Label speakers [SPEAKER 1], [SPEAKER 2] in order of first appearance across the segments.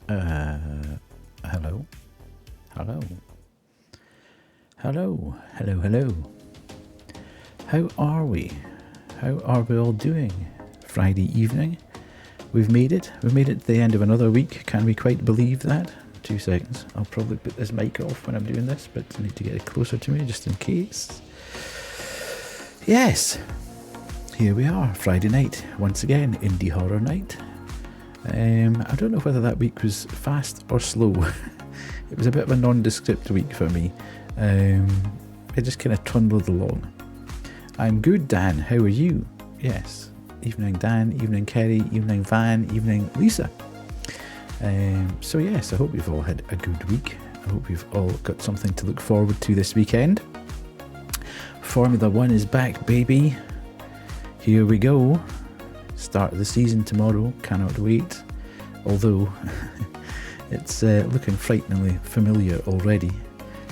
[SPEAKER 1] Hello. Hello. Hello. Hello, hello. How are we? How are we all doing? Friday evening. We've made it. We've made it to the end of another week. Can we quite believe that? 2 seconds. I'll probably put this mic off when I'm doing this, but I need to get it closer to me just in case. Yes. Here we are. Friday night. Once again, indie horror night. I don't know whether that week was fast or slow. It was a bit of a nondescript week for me. It just kind of trundled along. I'm good, Dan. How are you? Yes. Evening, Dan. Evening, Kerry. Evening, Van. Evening, Lisa. So yes, I hope you've all had a good week. I hope you've all got something to look forward to this weekend. Formula 1 is back, baby. Here we go. Start of the season tomorrow. Cannot wait. Although it's looking frighteningly familiar already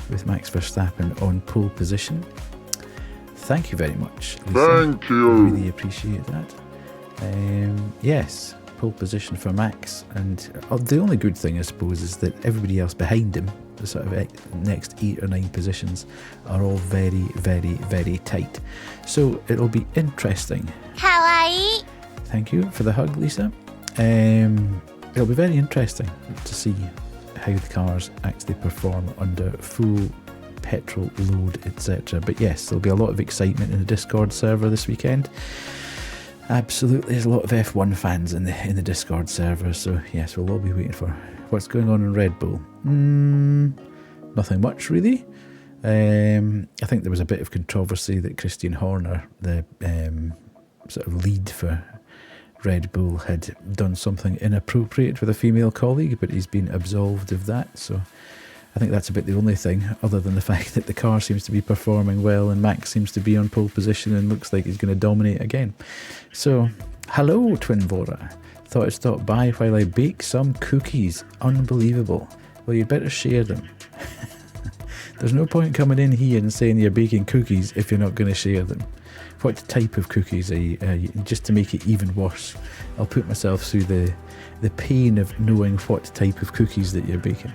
[SPEAKER 1] with Max Verstappen on pole position. Thank you very much, Lisa.
[SPEAKER 2] Thank you.
[SPEAKER 1] I really appreciate that. Yes, pole position for Max. And the only good thing, I suppose, is that everybody else behind him, the sort of next 8 or 9 positions, are all very, very, very tight. So it'll be interesting.
[SPEAKER 3] Kawaii.
[SPEAKER 1] Thank you for the hug, Lisa. It'll be very interesting to see how the cars actually perform under full petrol load, etc. But yes, there'll be a lot of excitement in the Discord server this weekend. Absolutely, there's a lot of F1 fans in the Discord server. So yes, we'll all be waiting for what's going on in Red Bull. Nothing much really. I think there was a bit of controversy that Christian Horner, the sort of lead for Red Bull, had done something inappropriate with a female colleague, but he's been absolved of that. So I think that's about the only thing, other than the fact that the car seems to be performing well and Max seems to be on pole position and looks like he's going to dominate again. So, hello, Twin Vora. Thought I'd stop by while I bake some cookies. Unbelievable. Well, you'd better share them. There's no point coming in here and saying you're baking cookies if you're not going to share them. What type of cookies are you? Just to make it even worse, I'll put myself through the pain of knowing what type of cookies that you're baking.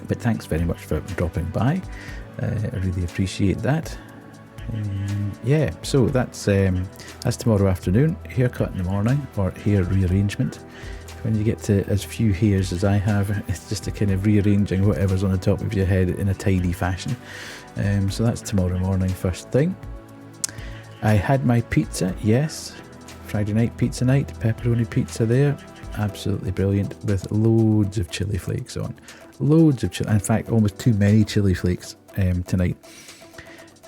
[SPEAKER 1] But thanks very much for dropping by. I really appreciate that. Yeah, so that's tomorrow afternoon. Haircut in the morning, or hair rearrangement. When you get to as few hairs as I have, it's just a kind of rearranging whatever's on the top of your head in a tidy fashion. So that's tomorrow morning, first thing. I had my pizza, yes. Friday night pizza night, pepperoni pizza there. Absolutely brilliant, with loads of chili flakes on. Loads of chili, in fact almost too many chili flakes tonight.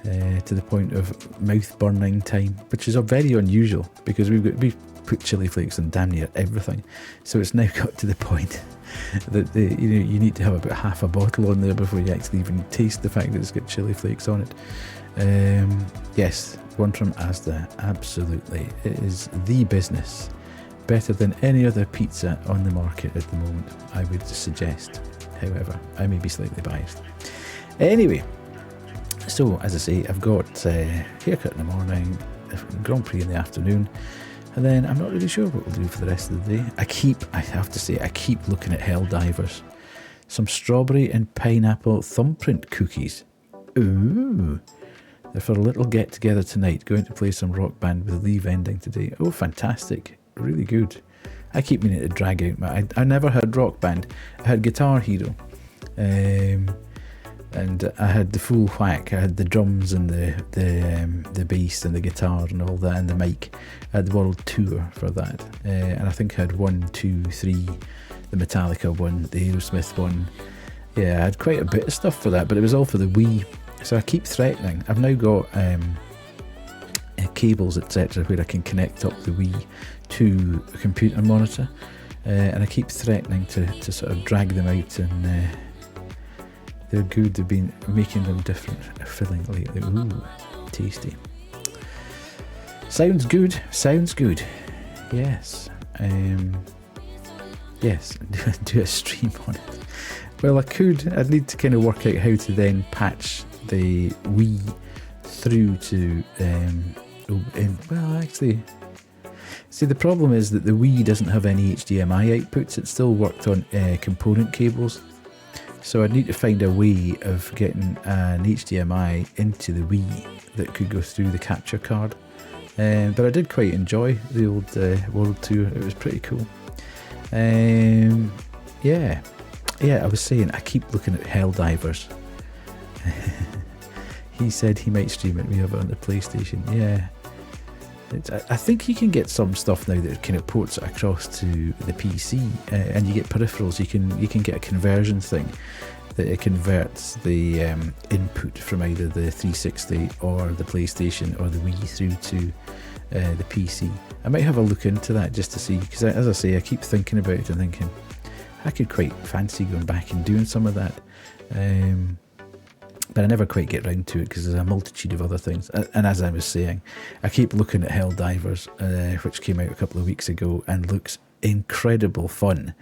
[SPEAKER 1] To the point of mouth burning time, which is very unusual because we've put chili flakes on damn near everything. So it's now got to the point that you need to have about half a bottle on there before you actually even taste the fact that it's got chili flakes on it. Yes, one from Asda, absolutely. It is the business. Better than any other pizza on the market at the moment, I would suggest. However, I may be slightly biased. Anyway, so as I say, I've got haircut in the morning, Grand Prix in the afternoon, and then I'm not really sure what we'll do for the rest of the day. I have to say, I keep looking at Helldivers. Some strawberry and pineapple thumbprint cookies. Ooh. They're for a little get together tonight. Going to play some Rock Band with Leave ending today. Oh, fantastic. Really good. I keep meaning to drag out I never had Rock Band. I had Guitar Hero. And I had the full whack. I had the drums and the bass and the guitar and all that and the mic. I had the world tour for that. And I think I had 1, 2, 3, the Metallica one, the Aerosmith one. Yeah, I had quite a bit of stuff for that, but it was all for the Wii. So I keep threatening. I've now got cables, etc., where I can connect up the Wii to a computer monitor. And I keep threatening to sort of drag them out, and they're good. They've been making them different, filling lately. Ooh, tasty. Sounds good. Sounds good. Yes. Yes, do a stream on it. Well, I could. I'd need to kind of work out how to then patch the Wii through to well, actually, See, the problem is that the Wii doesn't have any HDMI outputs. It still worked on component cables. So I'd need to find a way of getting an HDMI into the Wii that could go through the capture card. But I did quite enjoy the old World Tour. It was pretty cool. Yeah, I was saying, I keep looking at Helldivers. He said he might stream it. We have it on the PlayStation. Yeah. I think you can get some stuff now that kind of ports it across to the PC, and you get peripherals. You can get a conversion thing that it converts the input from either the 360 or the PlayStation or the Wii through to the PC. I might have a look into that just to see, because as I say, I keep thinking about it and thinking I could quite fancy going back and doing some of that. But I never quite get round to it because there's a multitude of other things. And as I was saying, I keep looking at Helldivers, which came out a couple of weeks ago and looks incredible fun.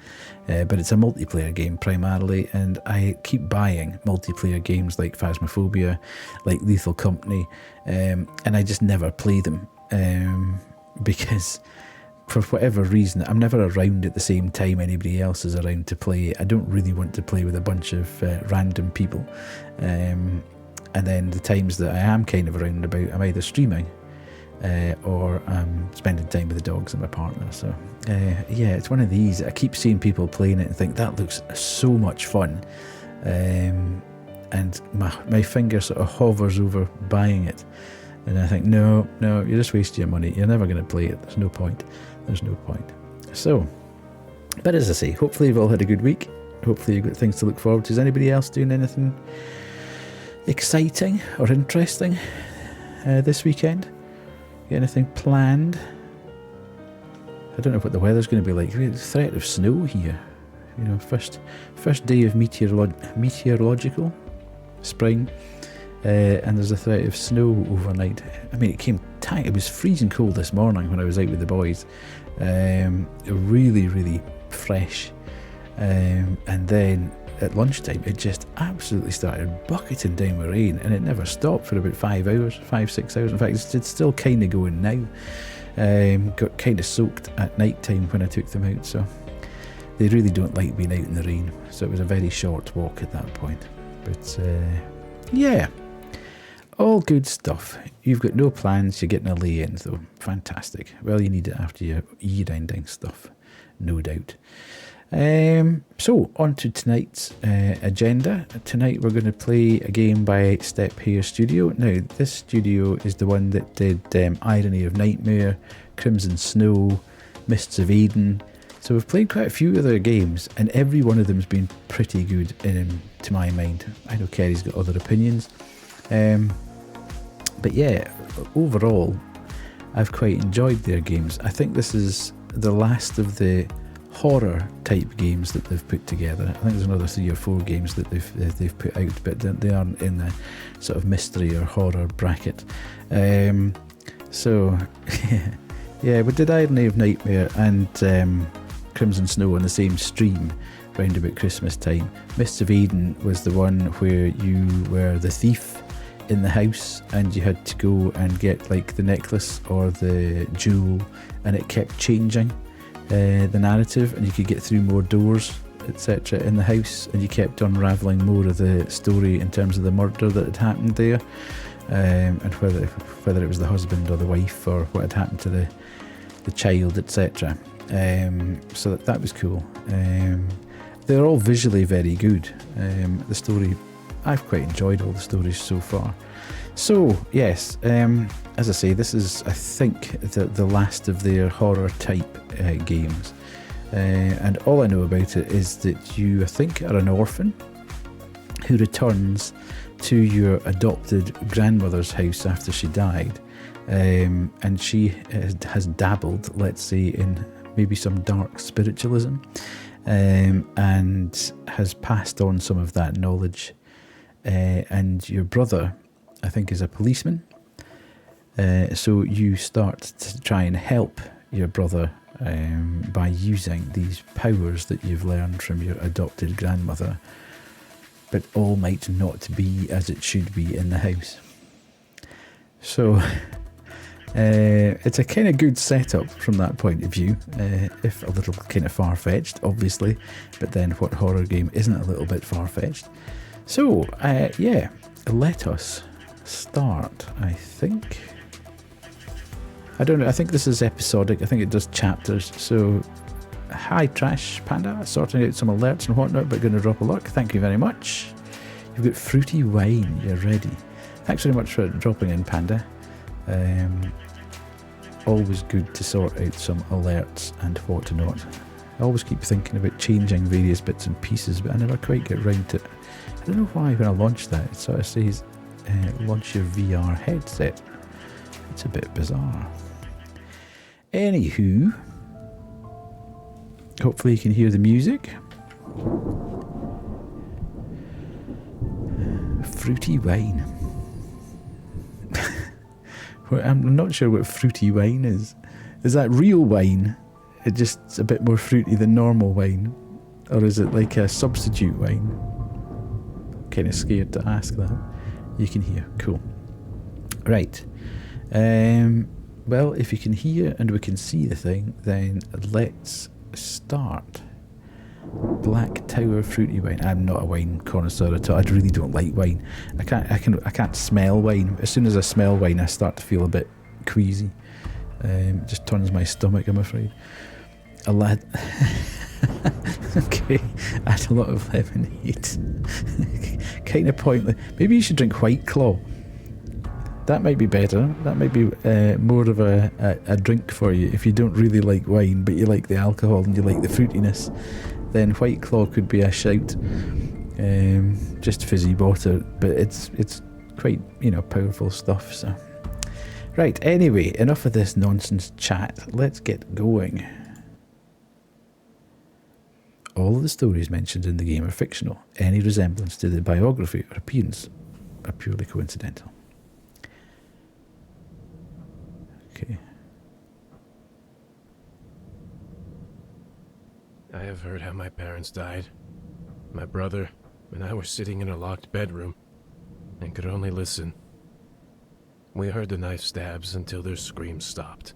[SPEAKER 1] But it's a multiplayer game primarily, and I keep buying multiplayer games like Phasmophobia, like Lethal Company, and I just never play them because for whatever reason, I'm never around at the same time anybody else is around to play. I don't really want to play with a bunch of random people. And then the times that I am kind of around about, I'm either streaming or I'm spending time with the dogs and my partner. So, yeah, it's one of these. I keep seeing people playing it and think, that looks so much fun. And my finger sort of hovers over buying it. And I think, no, you're just wasting your money. You're never going to play it. There's no point. So, but as I say, hopefully you've all had a good week. Hopefully you've got things to look forward to. Is anybody else doing anything exciting or interesting this weekend? Got anything planned? I don't know what the weather's going to be like. We have a threat of snow here. You know, first day of meteorological spring. And there's a threat of snow overnight. I mean, it came tight. It was freezing cold this morning when I was out with the boys. Really, really fresh. And then at lunchtime, it just absolutely started bucketing down with rain, and it never stopped for about 6 hours. In fact, it's still kind of going now. Got kind of soaked at night time when I took them out, so they really don't like being out in the rain. So it was a very short walk at that point. But yeah. All good stuff. You've got no plans, you're getting a lay-in though. Fantastic. Well, you need it after your year-ending stuff, no doubt. So, on to tonight's agenda. Tonight we're going to play a game by Step Hair Studio. Now, this studio is the one that did Irony of Nightmare, Crimson Snow, Mists of Eden. So we've played quite a few of their games, and every one of them's been pretty good to my mind. I know Kerry's got other opinions. But yeah, overall, I've quite enjoyed their games. I think this is the last of the horror type games that they've put together. I think there's another 3 or 4 games that they've put out, but they aren't in the sort of mystery or horror bracket. So yeah, we did Irony of Nightmare and Crimson Snow on the same stream round about Christmas time. Mists of Eden was the one where you were the thief in the house and you had to go and get like the necklace or the jewel, and it kept changing the narrative, and you could get through more doors, etc. in the house, and you kept unravelling more of the story in terms of the murder that had happened there, and whether it was the husband or the wife or what had happened to the child, etc. So that was cool. They're all visually very good. The story, I've quite enjoyed all the stories so far. So yes, as I say, this is, I think, the last of their horror type games. And all I know about it is that you, I think, are an orphan who returns to your adopted grandmother's house after she died. And she has dabbled, let's say, in maybe some dark spiritualism, and has passed on some of that knowledge. And your brother, I think, is a policeman. So you start to try and help your brother by using these powers that you've learned from your adopted grandmother. But all might not be as it should be in the house. So It's a kind of good setup from that point of view, if a little kind of far-fetched, obviously, but then what horror game isn't a little bit far-fetched? So, yeah, let us start, I think. I don't know, I think this is episodic, I think it does chapters, so hi Trash Panda, sorting out some alerts and whatnot, but going to drop a look, thank you very much. You've got fruity wine, you're ready. Thanks very much for dropping in, Panda. Always good to sort out some alerts and whatnot. I always keep thinking about changing various bits and pieces, but I never quite get round to it. I don't know why when I launch that, it sort of says launch your VR headset. It's a bit bizarre. Anywho, hopefully you can hear the music. Fruity wine. Well, I'm not sure what fruity wine is. Is that real wine? It's just a bit more fruity than normal wine? Or is it like a substitute wine? I'm kind of scared to ask that. You can hear. Cool. Right. Well, if you can hear and we can see the thing, then let's start. Black Tower fruity wine. I'm not a wine connoisseur at all. I really don't like wine. I can't smell wine. As soon as I smell wine, I start to feel a bit queasy. It just turns my stomach, I'm afraid. A lad. Okay, add a lot of lemonade. Kind of pointless. Maybe you should drink White Claw. That might be better. That might be more of a drink for you. If you don't really like wine, but you like the alcohol and you like the fruitiness, then White Claw could be a shout. Just fizzy water, but it's quite, you know, powerful stuff. So, right. Anyway, enough of this nonsense chat. Let's get going. All of the stories mentioned in the game are fictional. Any resemblance to the biography or appearance are purely coincidental. Okay.
[SPEAKER 2] I have heard how my parents died. My brother and I were sitting in a locked bedroom and could only listen. We heard the knife stabs until their screams stopped.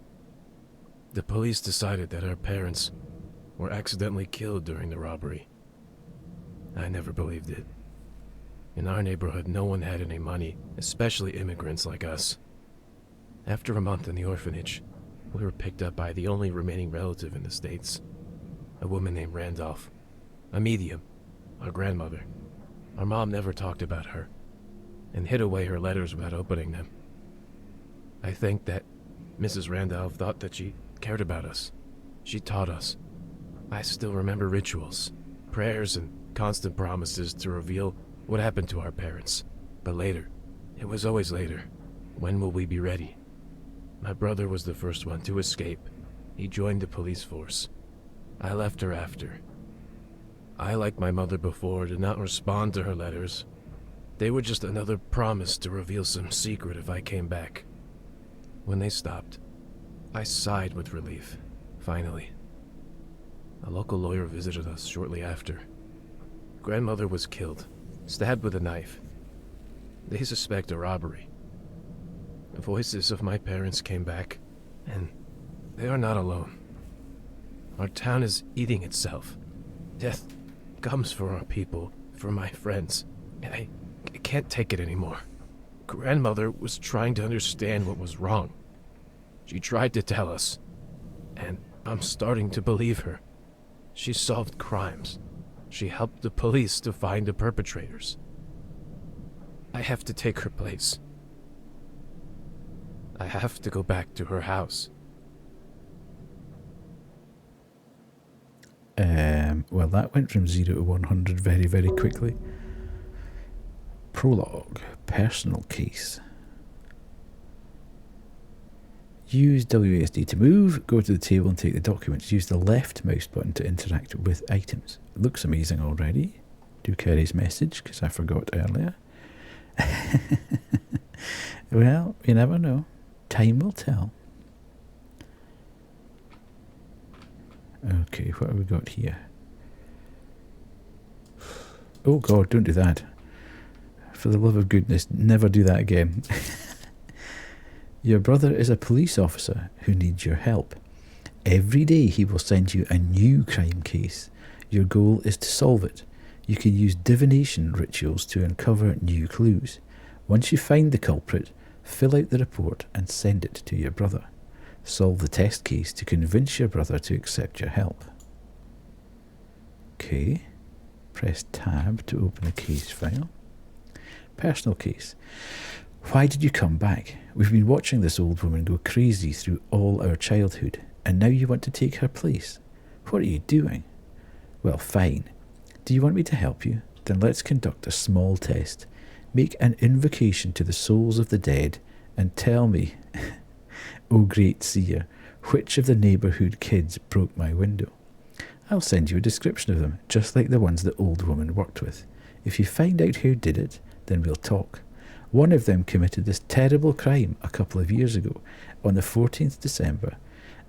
[SPEAKER 2] The police decided that our parents were accidentally killed during the robbery. I never believed it. In our neighborhood, no one had any money, especially immigrants like us. After a month in the orphanage, we were picked up by the only remaining relative in the States, a woman named Randolph, a medium, our grandmother. Our mom never talked about her, and hid away her letters without opening them. I think that Mrs. Randolph thought that she cared about us. She taught us. I still remember rituals, prayers, and constant promises to reveal what happened to our parents. But later, it was always later. When will we be ready? My brother was the first one to escape. He joined the police force. I left her after. I, like my mother before, did not respond to her letters. They were just another promise to reveal some secret if I came back. When they stopped, I sighed with relief, finally. A local lawyer visited us shortly after. Grandmother was killed, stabbed with a knife. They suspect a robbery. The voices of my parents came back, and they are not alone. Our town is eating itself. Death comes for our people, for my friends, and I can't take it anymore. Grandmother was trying to understand what was wrong. She tried to tell us, and I'm starting to believe her. She solved crimes. She helped the police to find the perpetrators. I have to take her place. I have to go back to her house.
[SPEAKER 1] Well, that went from 0 to 100 very, very quickly. Prologue. Personal case. Use WASD to move. Go to the table and take the documents. Use the left mouse button to interact with items. It looks amazing already. Do carry's message, because I forgot earlier. Well, you never know. Time will tell. Okay, what have we got here? Oh God, don't do that. For the love of goodness, never do that again. Your brother is a police officer who needs your help. Every day he will send you a new crime case. Your goal is to solve it. You can use divination rituals to uncover new clues. Once you find the culprit, fill out the report and send it to your brother. Solve the test case to convince your brother to accept your help. Okay. Press tab to open the case file. Personal case. Why did you come back? We've been watching this old woman go crazy through all our childhood, and now you want to take her place. What are you doing? Well, fine. Do you want me to help you? Then let's conduct a small test. Make an invocation to the souls of the dead and tell me, O great seer, which of the neighbourhood kids broke my window? I'll send you a description of them, just like the ones the old woman worked with. If you find out who did it, then we'll talk. One of them committed this terrible crime a couple of years ago, on the 14th December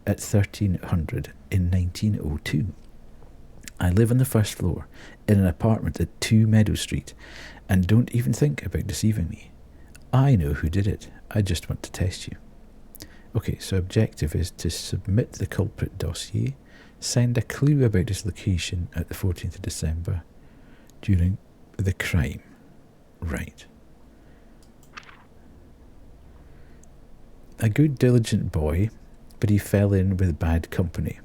[SPEAKER 1] at 1300 in 1902. I live on the first floor, in an apartment at 2 Meadow Street, and don't even think about deceiving me. I know who did it. I just want to test you. Okay, so objective is to submit the culprit dossier, send a clue about his location at the 14th of December during the crime. Right. A good diligent boy, but he fell in with bad company.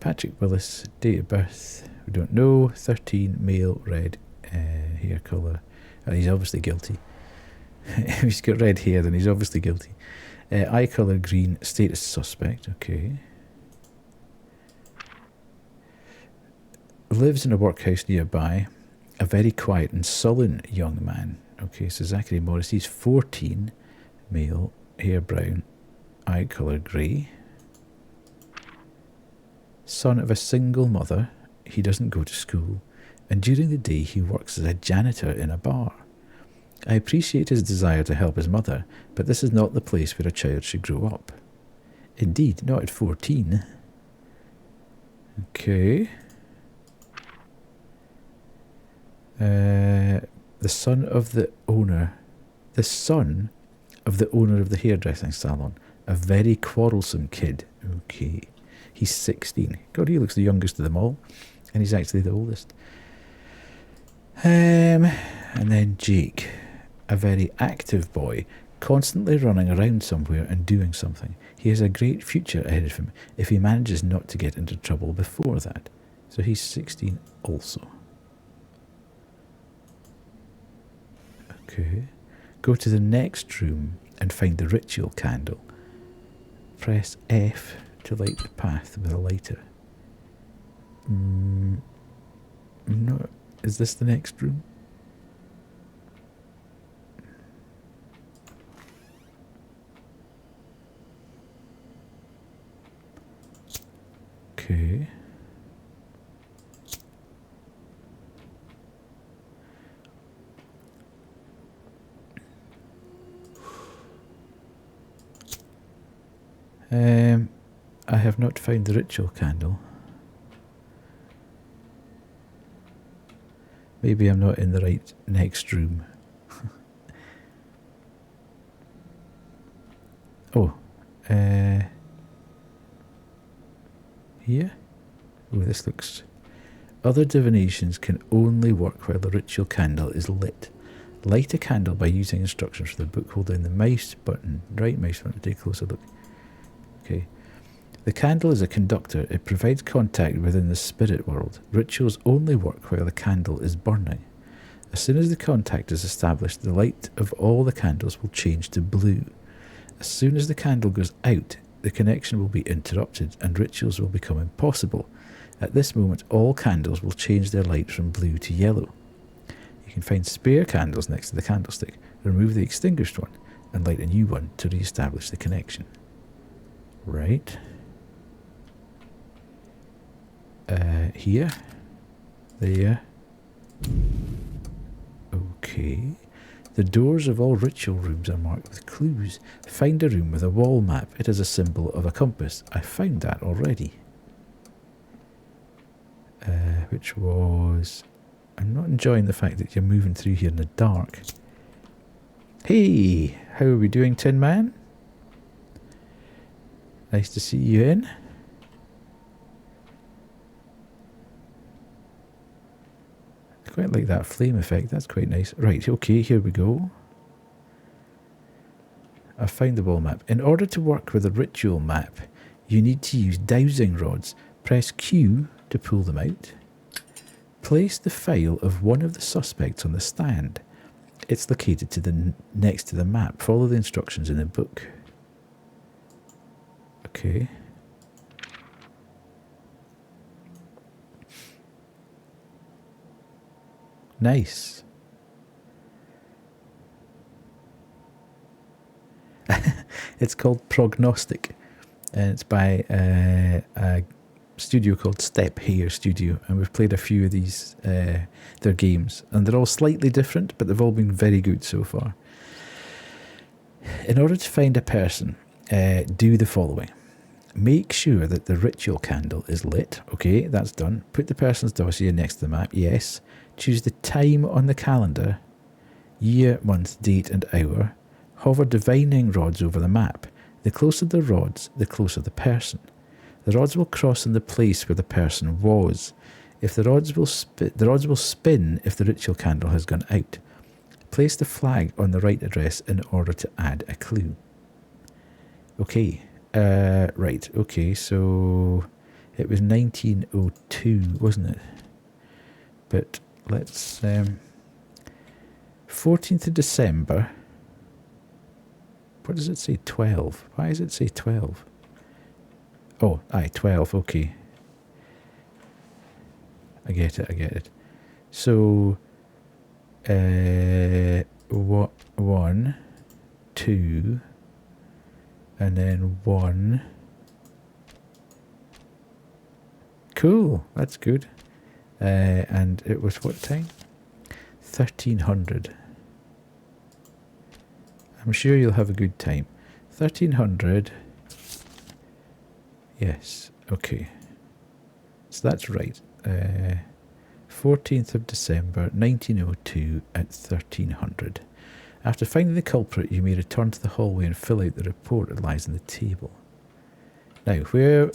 [SPEAKER 1] Patrick Willis, date of birth, we don't know, 13, male, red hair colour. He's obviously guilty. If he's got red hair, then he's obviously guilty. Eye colour green, status suspect, okay. Lives in a workhouse nearby, a very quiet and sullen young man. Okay, so Zachary Morrissey's 14, male, hair brown, eye colour grey. Son of a single mother, he doesn't go to school, and during the day he works as a janitor in a bar. I appreciate his desire to help his mother, but this is not the place where a child should grow up. Indeed, not at 14. Okay. The son of the owner of the hairdressing salon, a very quarrelsome kid. Okay. He's 16. God, he looks the youngest of them all, and he's actually the oldest. And then Jake, a very active boy, constantly running around somewhere and doing something. He has a great future ahead of him if he manages not to get into trouble before that. So he's 16 also. Okay. Go to the next room and find the ritual candle. Press F to light the path with a lighter. No, is this the next room? Okay. I have not found the ritual candle. Maybe I'm not in the right next room. Oh, here? Oh, this looks... Other divinations can only work while the ritual candle is lit. Light a candle by using instructions from the book. Hold down the mouse button, right mouse button to take a closer look. Okay. The candle is a conductor. It provides contact within the spirit world. Rituals only work while the candle is burning. As soon as the contact is established, the light of all the candles will change to blue. As soon as the candle goes out, the connection will be interrupted and rituals will become impossible. At this moment, all candles will change their light from blue to yellow. You can find spare candles next to the candlestick, remove the extinguished one, and light a new one to re-establish the connection. Right. Here. There. Okay. The doors of all ritual rooms are marked with clues. Find a room with a wall map. It is a symbol of a compass. I found that already. Which was... I'm not enjoying the fact that you're moving through here in the dark. Hey, how are we doing, Tin Man? Nice to see you in. I quite like that flame effect, that's quite nice. Right, okay, here we go. I've found the wall map. In order to work with a ritual map, you need to use dowsing rods. Press Q to pull them out. Place the file of one of the suspects on the stand. It's located to the next to the map. Follow the instructions in the book. Okay. Nice. It's called Prognostic, and it's by a studio called Step Here Studio, and we've played a few of these their games, and they're all slightly different, but they've all been very good so far. In order to find a person, do the following. Make sure that the ritual candle is lit. Okay, that's done. Put the person's dossier next to the map. Yes. Choose the time on the calendar, year, month, date and hour. Hover divining rods over the map. The closer the rods, the closer the person. The rods will cross in the place where the person was. If the rods will spin if the ritual candle has gone out. Place the flag on the right address in order to add a clue. Okay. Right. Okay. So it was 1902, wasn't it? But let's 14th of December. What does it say? 12. Why does it say 12? Oh, aye, 12. Okay. I get it. So, 1, 2, and then 1. Cool. That's good. And it was what time? 1300. I'm sure you'll have a good time. 1300. Yes. Okay. So that's right. 14th of December 1902 at 1300. After finding the culprit, you may return to the hallway and fill out the report that lies on the table. Now, where...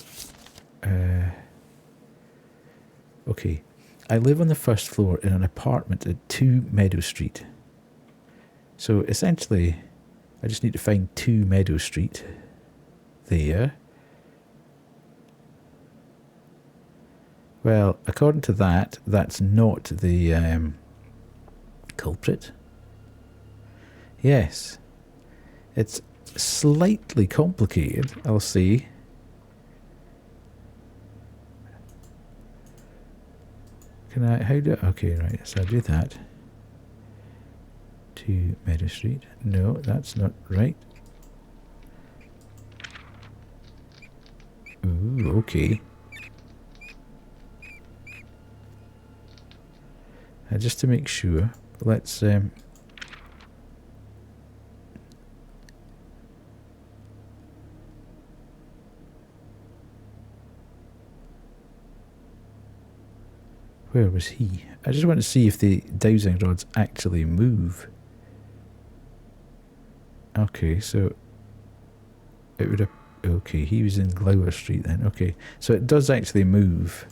[SPEAKER 1] okay. I live on the first floor in an apartment at 2 Meadow Street. So, essentially, I just need to find 2 Meadow Street. There. Well, according to that, that's not the culprit. Yes. It's slightly complicated, I'll say. Can I, how do, okay, right, so I do that. 2 Meadow Street. No, that's not right. Ooh, okay. Just to make sure, let's where was he? I just want to see if the dowsing rods actually move. Okay, so it would have, okay, he was in Glower Street then. Okay, so it does actually move.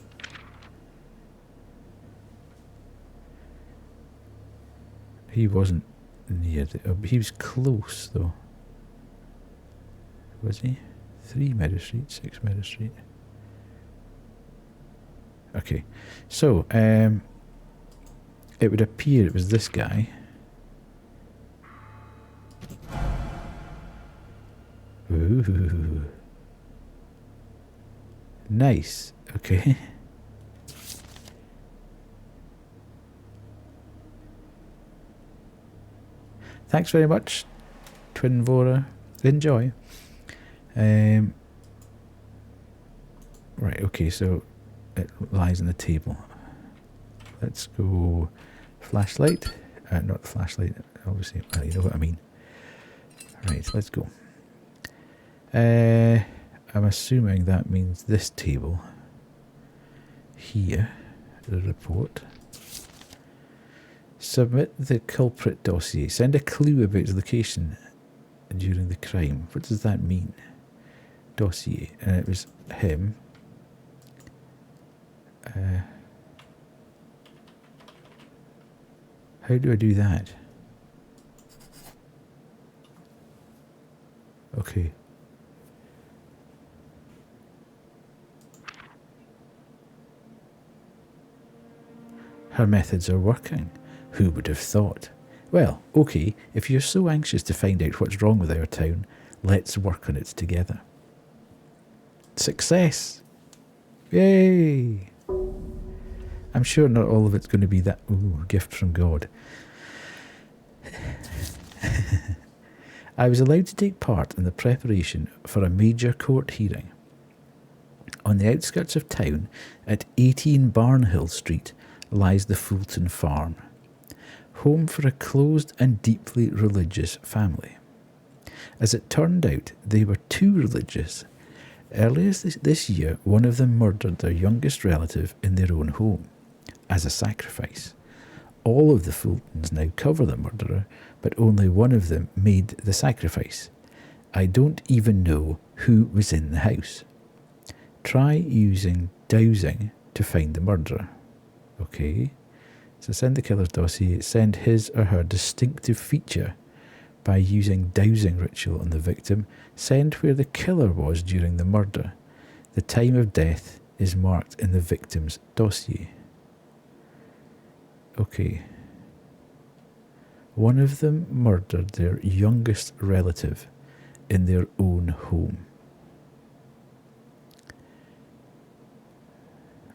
[SPEAKER 1] He wasn't near the... he was close, though. Was he? 3 Meadow Street, 6 Meadow Street. Okay. So, it would appear it was this guy. Ooh. Nice. Okay. Thanks very much, Twin Vora. Enjoy. Right, okay, so it lies on the table. Let's go flashlight. Not flashlight, obviously. Well, you know what I mean. Right, let's go. I'm assuming that means this table. Here, the report. Submit the culprit dossier. Send a clue about his location during the crime. What does that mean? Dossier. And it was him. How do I do that? Okay. Her methods are working. Who would have thought? Well, okay, if you're so anxious to find out what's wrong with our town, let's work on it together. Success! Yay! I'm sure not all of it's going to be that... Ooh, gift from God. I was allowed to take part in the preparation for a major court hearing. On the outskirts of town, at 18 Barnhill Street, lies the Fulton Farm, home for a closed and deeply religious family. As it turned out, they were too religious. Earlier this year, one of them murdered their youngest relative in their own home, as a sacrifice. All of the Fultons now cover the murderer, but only one of them made the sacrifice. I don't even know who was in the house. Try using dowsing to find the murderer. Okay. So send the killer's dossier. Send his or her distinctive feature by using dowsing ritual on the victim. Send where the killer was during the murder. The time of death is marked in the victim's dossier. Okay. One of them murdered their youngest relative in their own home.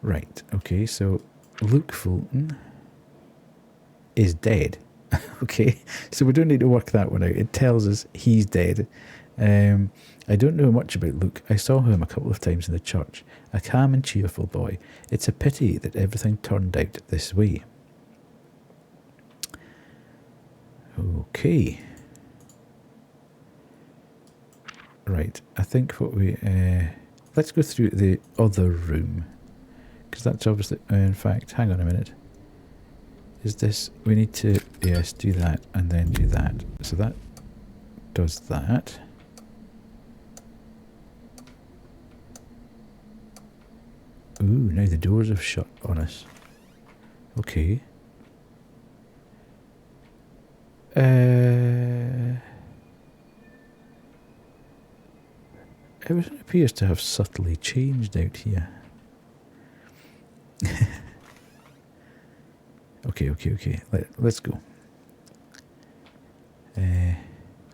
[SPEAKER 1] Right, okay, so Luke Fulton is dead. Okay, so we don't need to work that one out. It tells us he's dead. I don't know much about Luke. I saw him a couple of times in the church. A calm and cheerful boy. It's a pity that everything turned out this way. Okay. Right, I think what we... let's go through the other room. Because that's obviously... in fact, hang on a minute. Is this... we need to, yes, do that and then do that. So that does that. Ooh, now the doors have shut on us. Okay. Everything appears to have subtly changed out here. Okay. Let's go.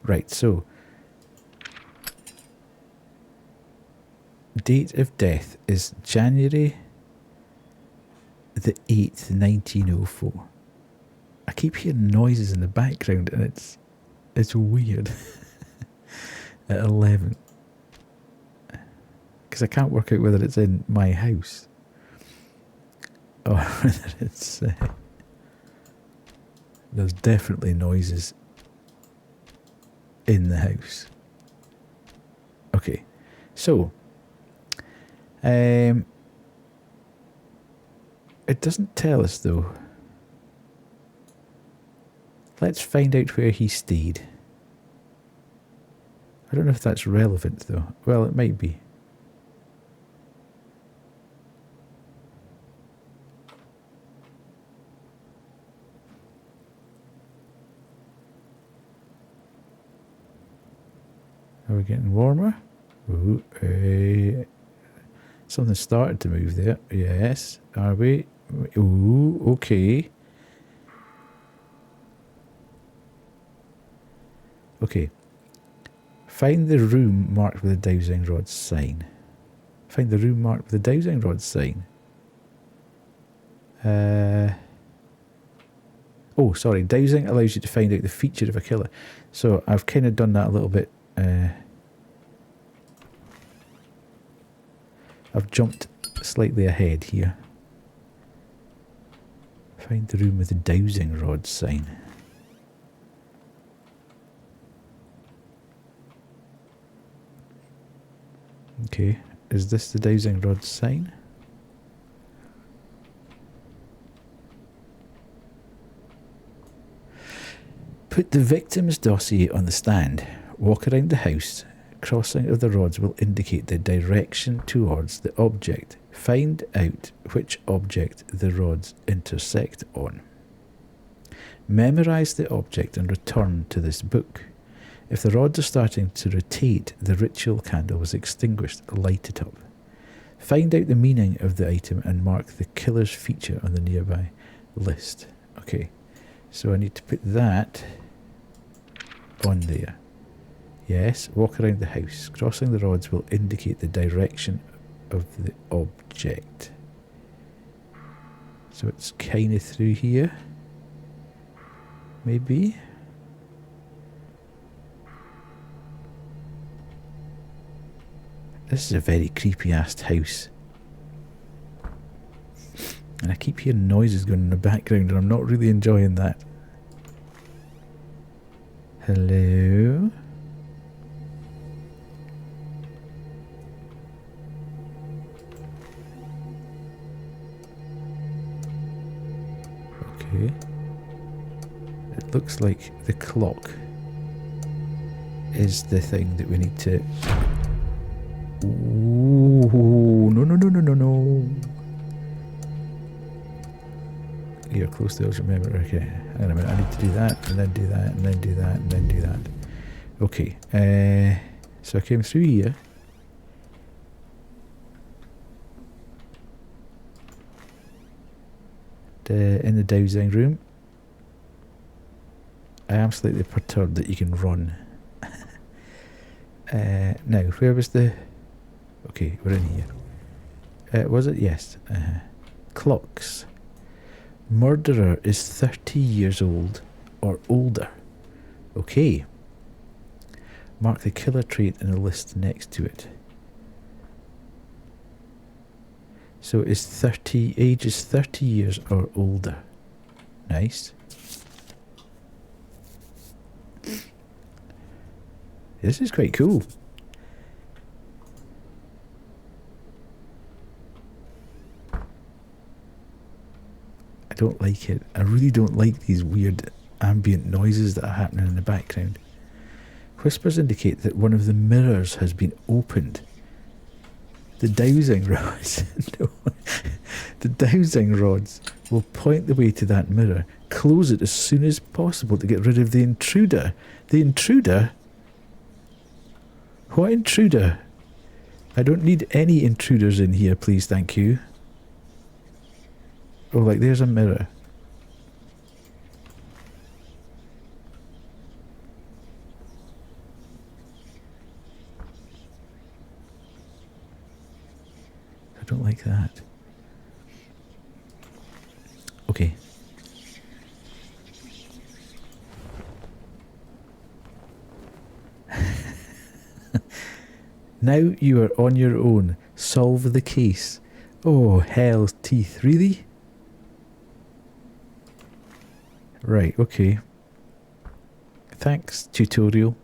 [SPEAKER 1] Right, so date of death is January the 8th, 1904. I keep hearing noises in the background and it's weird. At 11. Because I can't work out whether it's in my house or whether it's... there's definitely noises in the house. Okay, so it doesn't tell us though. Let's find out where he stayed. I don't know if that's relevant though. Well, it might be. Are we getting warmer? Ooh, something started to move there. Yes. Are we? Ooh, okay. Okay. Find the room marked with a dowsing rod sign. Find the room marked with a dowsing rod sign. Oh, sorry. Dowsing allows you to find out the feature of a killer. So I've kind of done that a little bit. I've jumped slightly ahead here. Find the room with the dowsing rod sign. Okay, is this the dowsing rod sign? Put the victim's dossier on the stand. Walk around the house. Crossing of the rods will indicate the direction towards the object. Find out which object the rods intersect on. Memorize the object and return to this book. If the rods are starting to rotate, the ritual candle was extinguished. Light it up. Find out the meaning of the item and mark the killer's feature on the nearby list. Okay, so I need to put that on there. Yes, walk around the house. Crossing the rods will indicate the direction of the object. So it's kind of through here. Maybe. This is a very creepy ass house. And I keep hearing noises going in the background and I'm not really enjoying that. Hello? Okay. It looks like the clock is the thing that we need to... Ooh, no, no, no, no, no, no. You're close to the ultra memory. Okay, hang on a minute. I need to do that, and then do that, and then do that, and then do that. Okay, so I came through here. In the dowsing room. I am slightly perturbed that you can run. Now, where was the... Okay, we're in here. Was it? Yes. Clocks. Murderer is 30 years old or older. Okay. Mark the killer trait in a list next to it. So is 30, age is 30 years or older. Nice. This is quite cool. I don't like it. I really don't like these weird ambient noises that are happening in the background. Whispers indicate that one of the mirrors has been opened. The dowsing rods. No. The dowsing rods will point the way to that mirror. Close it as soon as possible to get rid of the intruder. The intruder? What intruder? I don't need any intruders in here, please, thank you. Oh, like there's a mirror. I don't like that. Okay. Now you are on your own. Solve the case. Oh, hell's teeth. Really? Right, okay. Thanks, tutorial.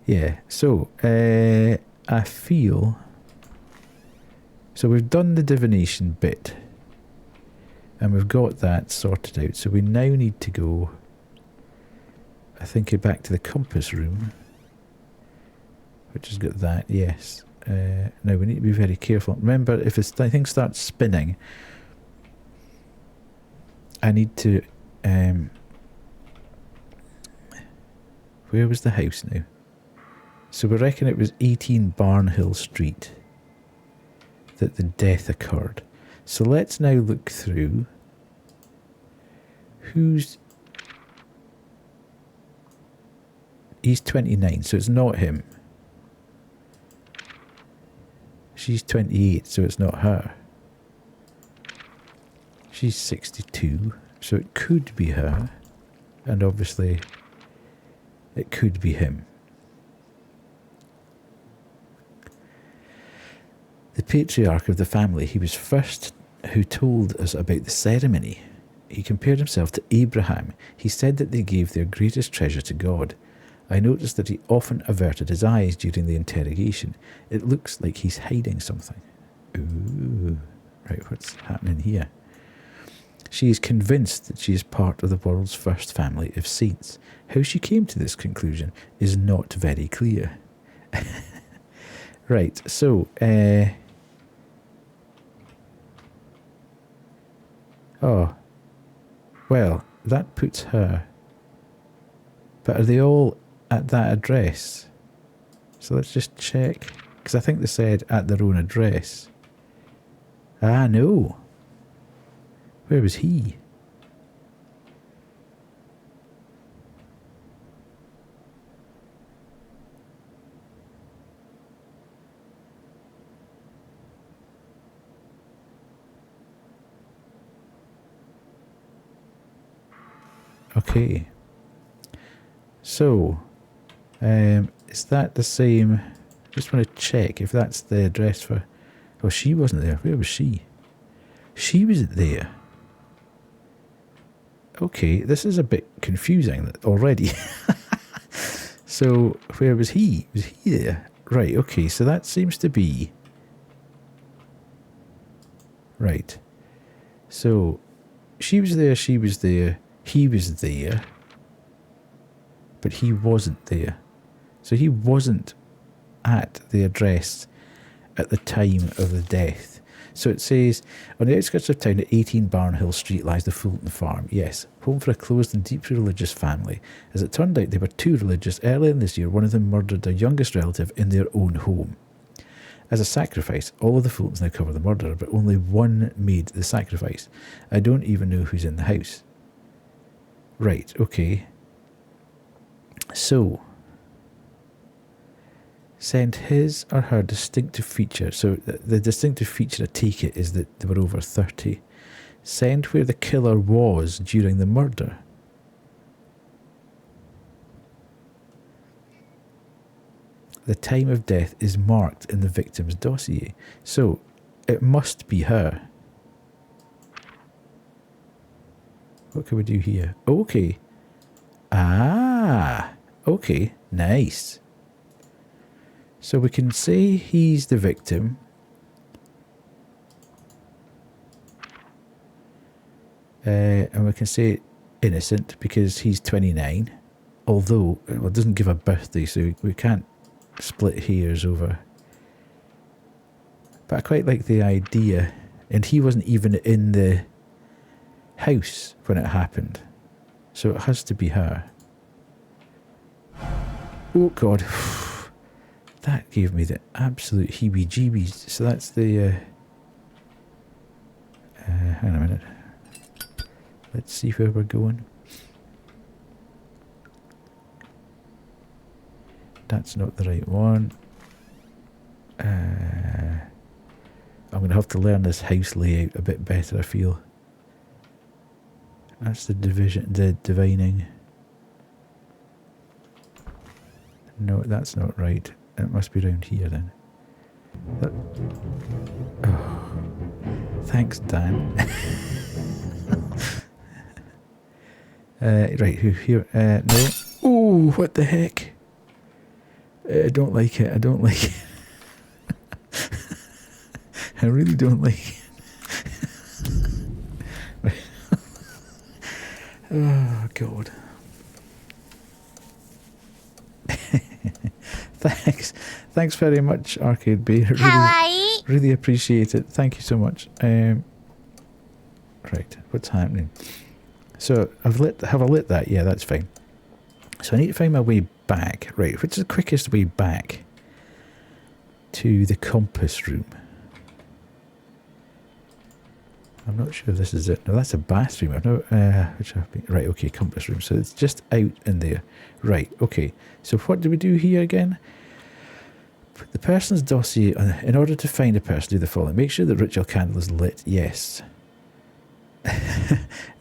[SPEAKER 1] Yeah, so, I feel... So we've done the divination bit. And we've got that sorted out. So we now need to go... I think back to the compass room. Which has got that, yes. Now we need to be very careful. Remember, if this thing starts spinning, I need to... where was the house now? So we reckon it was 18 Barnhill Street that the death occurred. So let's now look through. Who's... He's 29, so it's not him. She's 28, so it's not her. She's 62, so it could be her. And obviously, it could be him. The patriarch of the family, he was first who told us about the ceremony. He compared himself to Abraham. He said that they gave their greatest treasure to God. I noticed that he often averted his eyes during the interrogation. It looks like he's hiding something. Ooh. Right, what's happening here? She is convinced that she is part of the world's first family of saints. How she came to this conclusion is not very clear. Right, so, oh, well, that puts her. But are they all at that address? So let's just check. Because I think they said at their own address. Ah, no. Where was he? Okay. So, is that the same? Just want to check if that's the address for. Oh, she wasn't there. Where was she? She wasn't there. Okay, this is a bit confusing already. So, where was he? Was he there? Right, okay, so that seems to be. Right. So, she was there, he was there. But he wasn't there. So he wasn't at the address at the time of the death. So it says, on the outskirts of town at 18 Barnhill Street lies the Fulton Farm. Yes, home for a closed and deeply religious family. As it turned out, they were too religious. Earlier in this year, one of them murdered their youngest relative in their own home. As a sacrifice, all of the Fultons now cover the murderer, but only one made the sacrifice. I don't even know who's in the house. Right, okay. So, send his or her distinctive feature. So the distinctive feature, I take it, is that they were over 30. Send where the killer was during the murder. The time of death is marked in the victim's dossier. So it must be her. What can we do here? Okay. Ah, okay, nice. So we can say he's the victim. And we can say innocent because he's 29. Although, well, it doesn't give a birthday, so we can't split hairs over. But I quite like the idea. And he wasn't even in the house when it happened. So it has to be her. Oh, God. That gave me the absolute heebie-jeebies. So that's the... hang on a minute. Let's see where we're going. That's not the right one. I'm going to have to learn this house layout a bit better, I feel. That's the divining. No, that's not right. It must be around here then. Oh, thanks, Dan. Right, here? No. Oh, what the heck? I don't like it. I don't like it. I really don't like it. Oh, God. Thanks very much, Arcade Bay. Really appreciate it. Thank you so much. Right, what's happening? So have I lit that? Yeah, that's fine. So I need to find my way back. Right, which is the quickest way back to the compass room? I'm not sure if this is it. No, that's a bathroom. I've no, right, okay, compass room. So it's just out in there. Right, okay. So what do we do here again? The person's dossier, in order to find a person, do the following. Make sure the ritual candle is lit. Yes.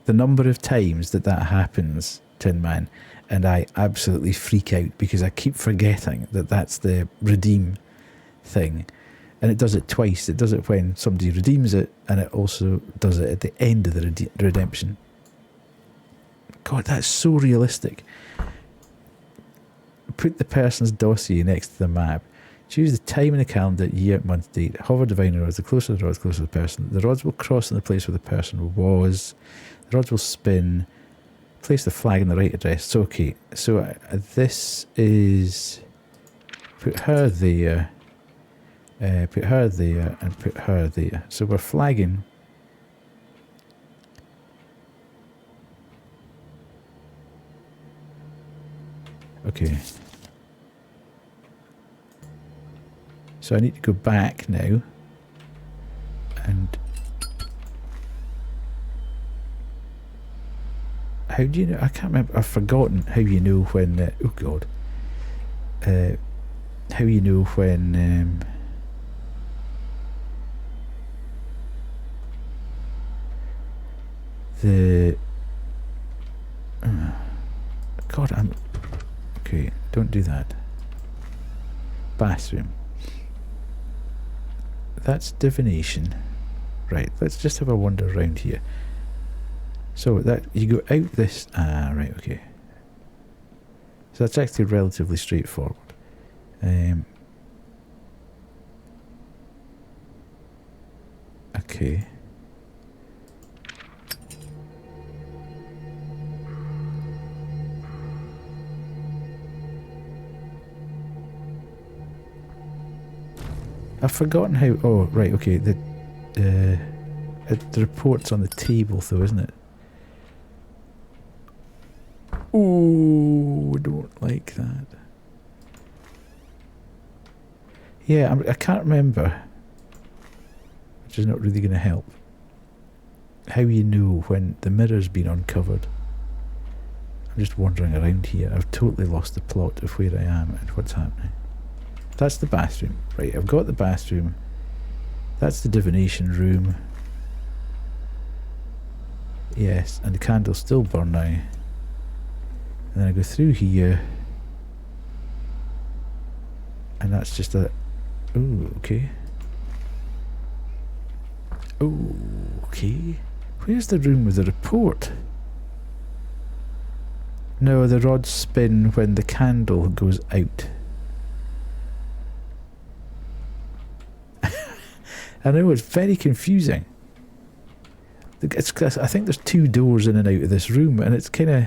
[SPEAKER 1] The number of times that happens, Tin Man, and I absolutely freak out because I keep forgetting that that's the redeem thing. And it does it twice. It does it when somebody redeems it, and it also does it at the end of the redemption. God, that's so realistic. Put the person's dossier next to the map. Choose the time in the calendar, year, month, date. Hover divining rods. The closer the rods, closer the person. The rods will cross in the place where the person was. The rods will spin. Place the flag in the right address. So, okay. So this is... Put her there. Put her there. And put her there. So we're flagging... Okay. So I need to go back now. And... How do you know? I can't remember. I've forgotten how you know when... oh God. How you know when... the... God, I'm... Okay, don't do that. Bathroom. That's divination. Right, let's just have a wander around here. So that you go out this... Ah, right, okay. So that's actually relatively straightforward. Okay. I've forgotten how... Oh, right, okay. The report's on the table, though, isn't it? Oh, I don't like that. Yeah, I can't remember. Which is not really going to help. How you know when the mirror's been uncovered. I'm just wandering around here. I've totally lost the plot of where I am and what's happening. That's the bathroom. Right, I've got the bathroom. That's the divination room. Yes, and the candles still burn now. And then I go through here. And that's just a... Oh, okay. Oh, okay. Where's the room with the report? No, the rods spin when the candle goes out. I know, it's very confusing. I think there's 2 doors in and out of this room, and it's kind of...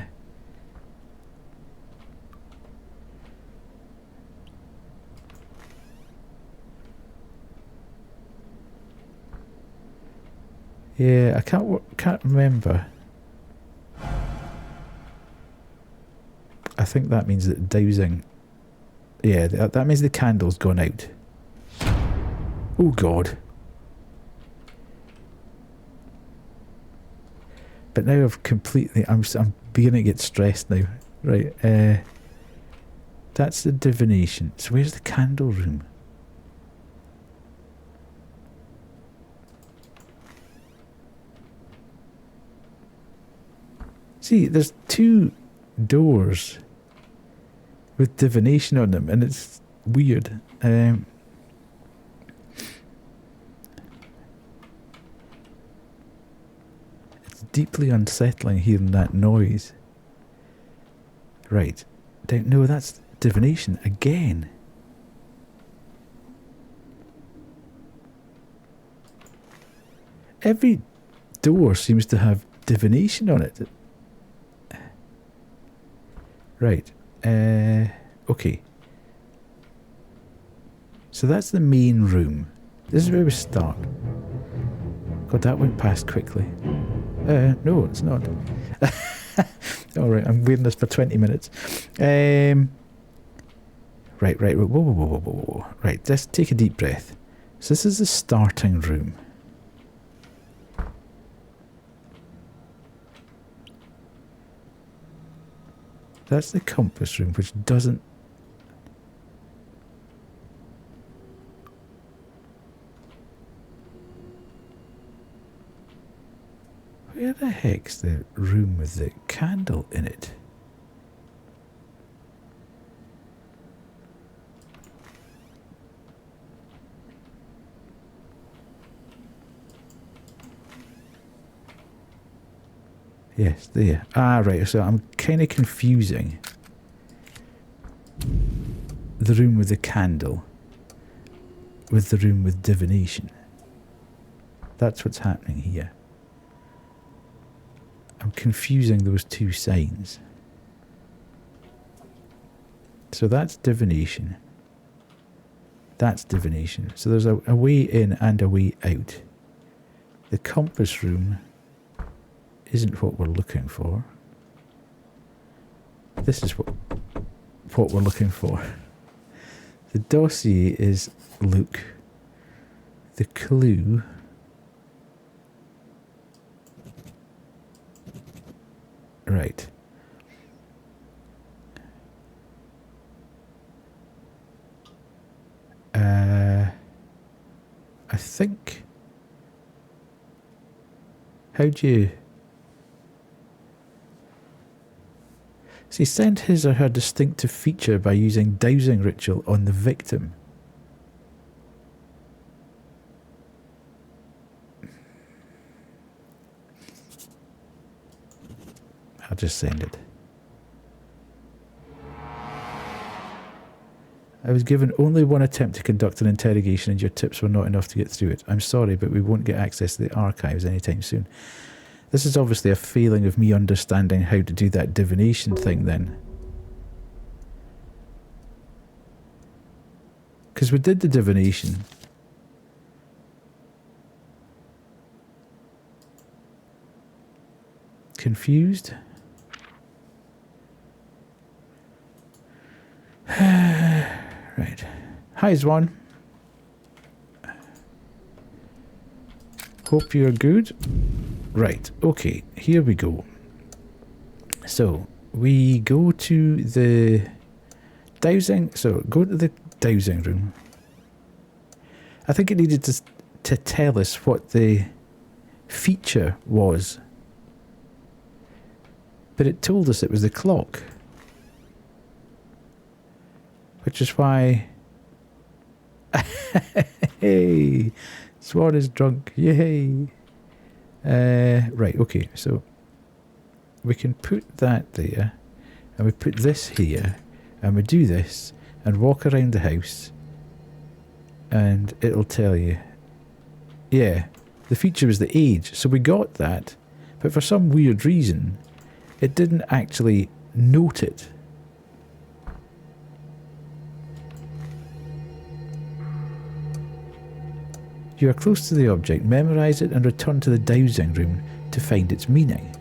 [SPEAKER 1] Yeah, I can't remember. I think that means that dowsing... Yeah, that means the candle's gone out. Oh God. But now I've completely... I'm beginning to get stressed now. Right, that's the divination. So where's the candle room? See, there's 2 doors with divination on them, and it's weird. It's deeply unsettling hearing that noise. Right. No, that's divination again. Every door seems to have divination on it. Right. Okay. So that's the main room. This is where we start. God, that went past quickly. No, it's not. Alright, I'm wearing this for 20 minutes. Right. Whoa. Right, just take a deep breath. So this is the starting room. That's the compass room, which doesn't... Where the heck's the room with the candle in it? Yes, there. Ah, right, so I'm kind of confusing the room with the candle. with the room with divination. That's what's happening here. I'm confusing those two signs. So that's divination. That's divination. So there's a way in and a way out. The compass room isn't what we're looking for. This is what we're looking for. The dossier is look. The clue right. I think. How do you see? Send his or her distinctive feature by using dowsing ritual on the victim. I'll just send it. I was given only one attempt to conduct an interrogation and your tips were not enough to get through it. I'm sorry, but we won't get access to the archives anytime soon. This is obviously a failing of me understanding how to do that divination thing then. Because we did the divination. Confused? Right. Hi, Zwan. Hope you're good. Right. Okay. Here we go. So, we go to the dowsing. So, go to the dowsing room. I think it needed to tell us what the feature was. But it told us it was the clock. Which is why... Hey! Swan is drunk. Yay! Right, okay, so... we can put that there. And we put this here. And we do this. And walk around the house. And it'll tell you. Yeah, the feature was the age. So we got that. But for some weird reason, it didn't actually note it. You are close to the object, memorize it and return to the dowsing room to find its meaning.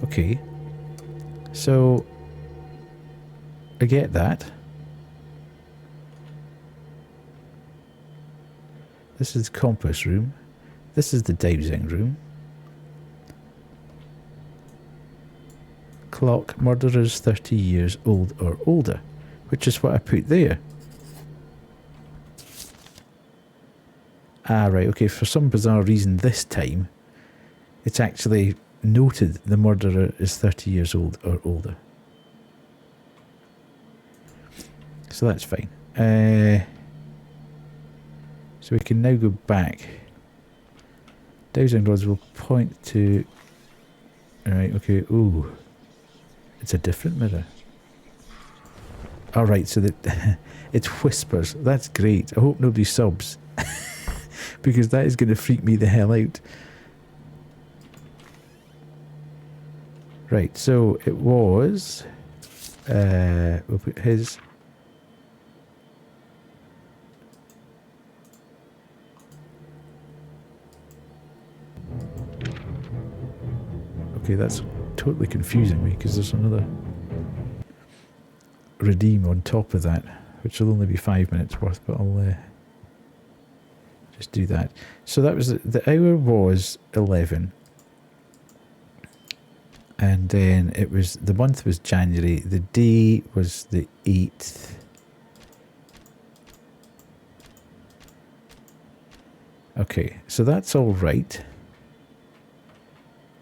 [SPEAKER 1] Okay. So, I get that. This is the compass room. This is the dowsing room. Clock, murderers 30 years old or older, which is what I put there. Ah, right, okay, for some bizarre reason this time, it's actually noted the murderer is 30 years old or older. So that's fine. So we can now go back. Dowsing rods will point to... Alright, okay, ooh. It's a different mirror. Alright, so that it whispers. That's great. I hope nobody subs. Because that is going to freak me the hell out. Right, so it was... we'll put his... Okay, that's totally confusing me because there's another redeem on top of that, which will only be 5 minutes worth, but I'll just do that. So that was the hour was 11, and then it was the month was January. The day was the 8th. Okay, so that's all right.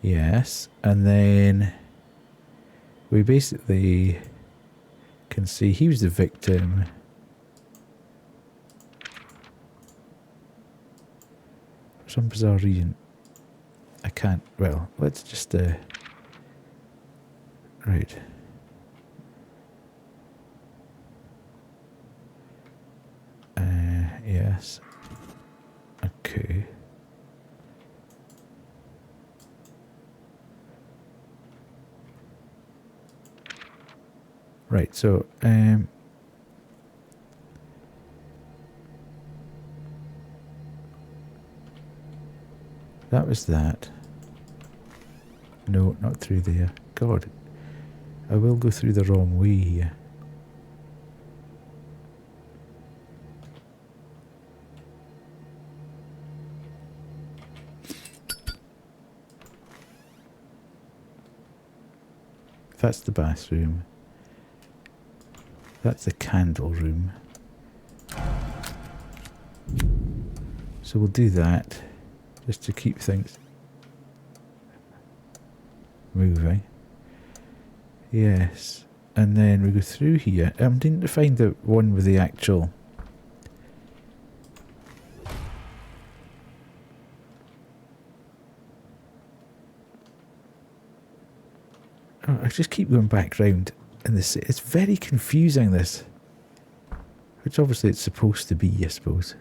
[SPEAKER 1] Yes, and then we basically can see he was the victim. For some bizarre reason, I can't. Well, let's just right. Yes. gas. Okay. Right, so that was that. No, not through there. God, I will go through the wrong way here. That's the bathroom. That's the candle room. So we'll do that just to keep things moving. Yes. And then we go through here. I'm trying to find the one with the actual... Oh, I just keep going back round. And this, it's very confusing, this. Which obviously it's supposed to be, I suppose.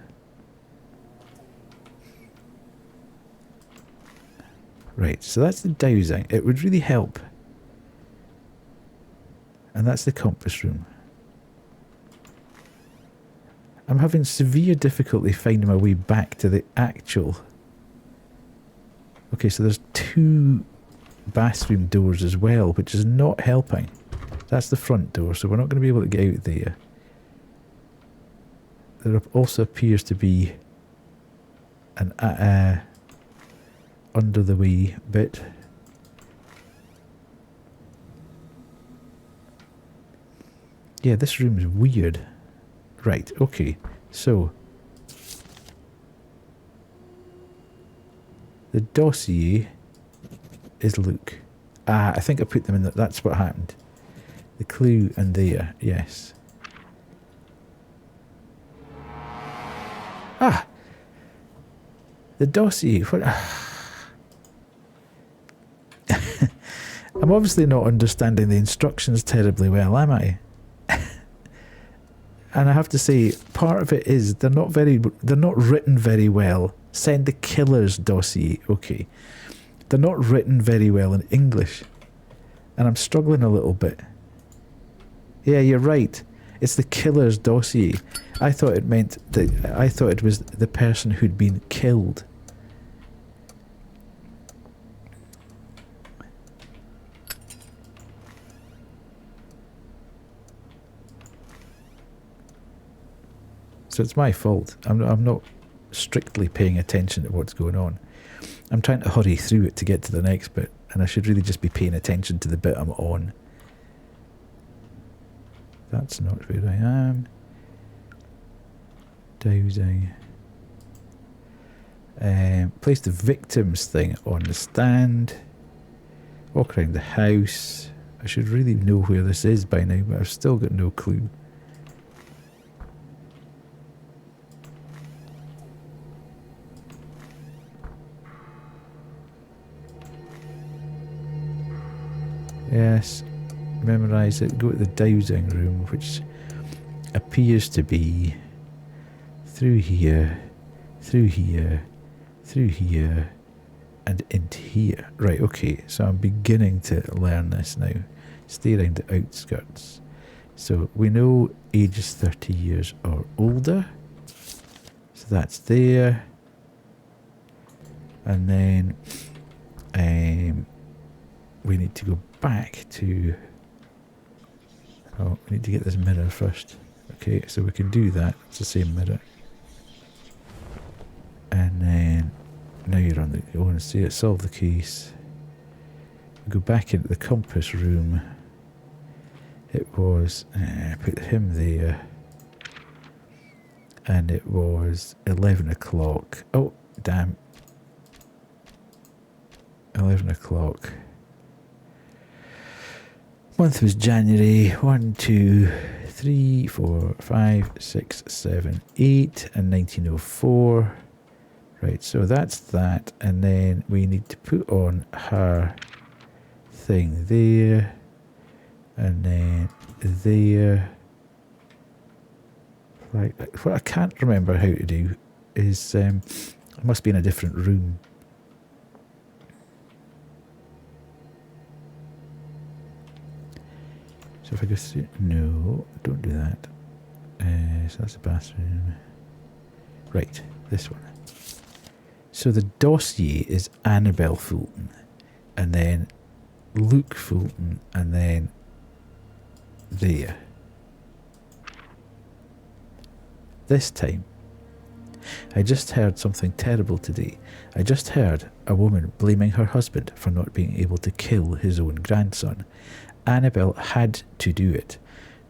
[SPEAKER 1] Right, so that's the dowsing. It would really help. And that's the compass room. I'm having severe difficulty finding my way back to the actual... Okay, so there's 2 bathroom doors as well, which is not helping. That's the front door, so we're not going to be able to get out there. There also appears to be an under the way bit. Yeah, this room is weird. Right, okay, so the dossier is Luke. Ah, I think I put them in. That's what happened. The clue and there, yes. Ah! The dossier. What? I'm obviously not understanding the instructions terribly well, am I? And I have to say, part of it is they're not written very well. Send the killer's dossier. Okay. They're not written very well in English. And I'm struggling a little bit. Yeah, you're right. It's the killer's dossier. I thought it meant that I thought it was the person who'd been killed. So it's my fault. I'm not strictly paying attention to what's going on. I'm trying to hurry through it to get to the next bit, and I should really just be paying attention to the bit I'm on. That's not where I am. Dowsing. Place the victims thing on the stand. Walk around the house. I should really know where this is by now, but I've still got no clue. Yes, memorise it. Go to the dowsing room, which appears to be through here, through here, through here, and into here. Right, okay, so I'm beginning to learn this now. Stay around the outskirts. So we know ages 30 years or older. So that's there. And then we need to go back to... Oh, we need to get this mirror first. Okay, so we can do that. It's the same mirror. And then... Now you're on the... You want to see it. Solve the case. We go back into the compass room. It was... put him there. And it was 11 o'clock. Oh, damn. 11 o'clock. Month was January. 1, 2, 3, 4, 5, 6, 7, 8, and 1904. Right, so that's that. And then we need to put on her thing there. And then there. Right. What I can't remember how to do is I must be in a different room. So if I go through, no, don't do that. So that's the bathroom. Right, this one. So the dossier is Annabelle Fulton, and then Luke Fulton, and then there. This time, I just heard something terrible today. I just heard a woman blaming her husband for not being able to kill his own grandson. Annabelle had to do it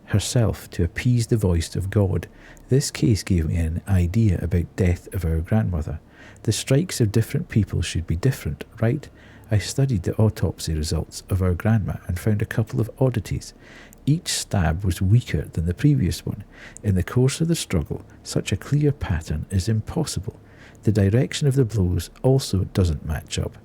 [SPEAKER 1] herself to appease the voice of God. This case gave me an idea about death of our grandmother. The strikes of different people should be different, right? I studied the autopsy results of our grandma and found a couple of oddities. Each stab was weaker than the previous one. In the course of the struggle, such a clear pattern is impossible. The direction of the blows also doesn't match up.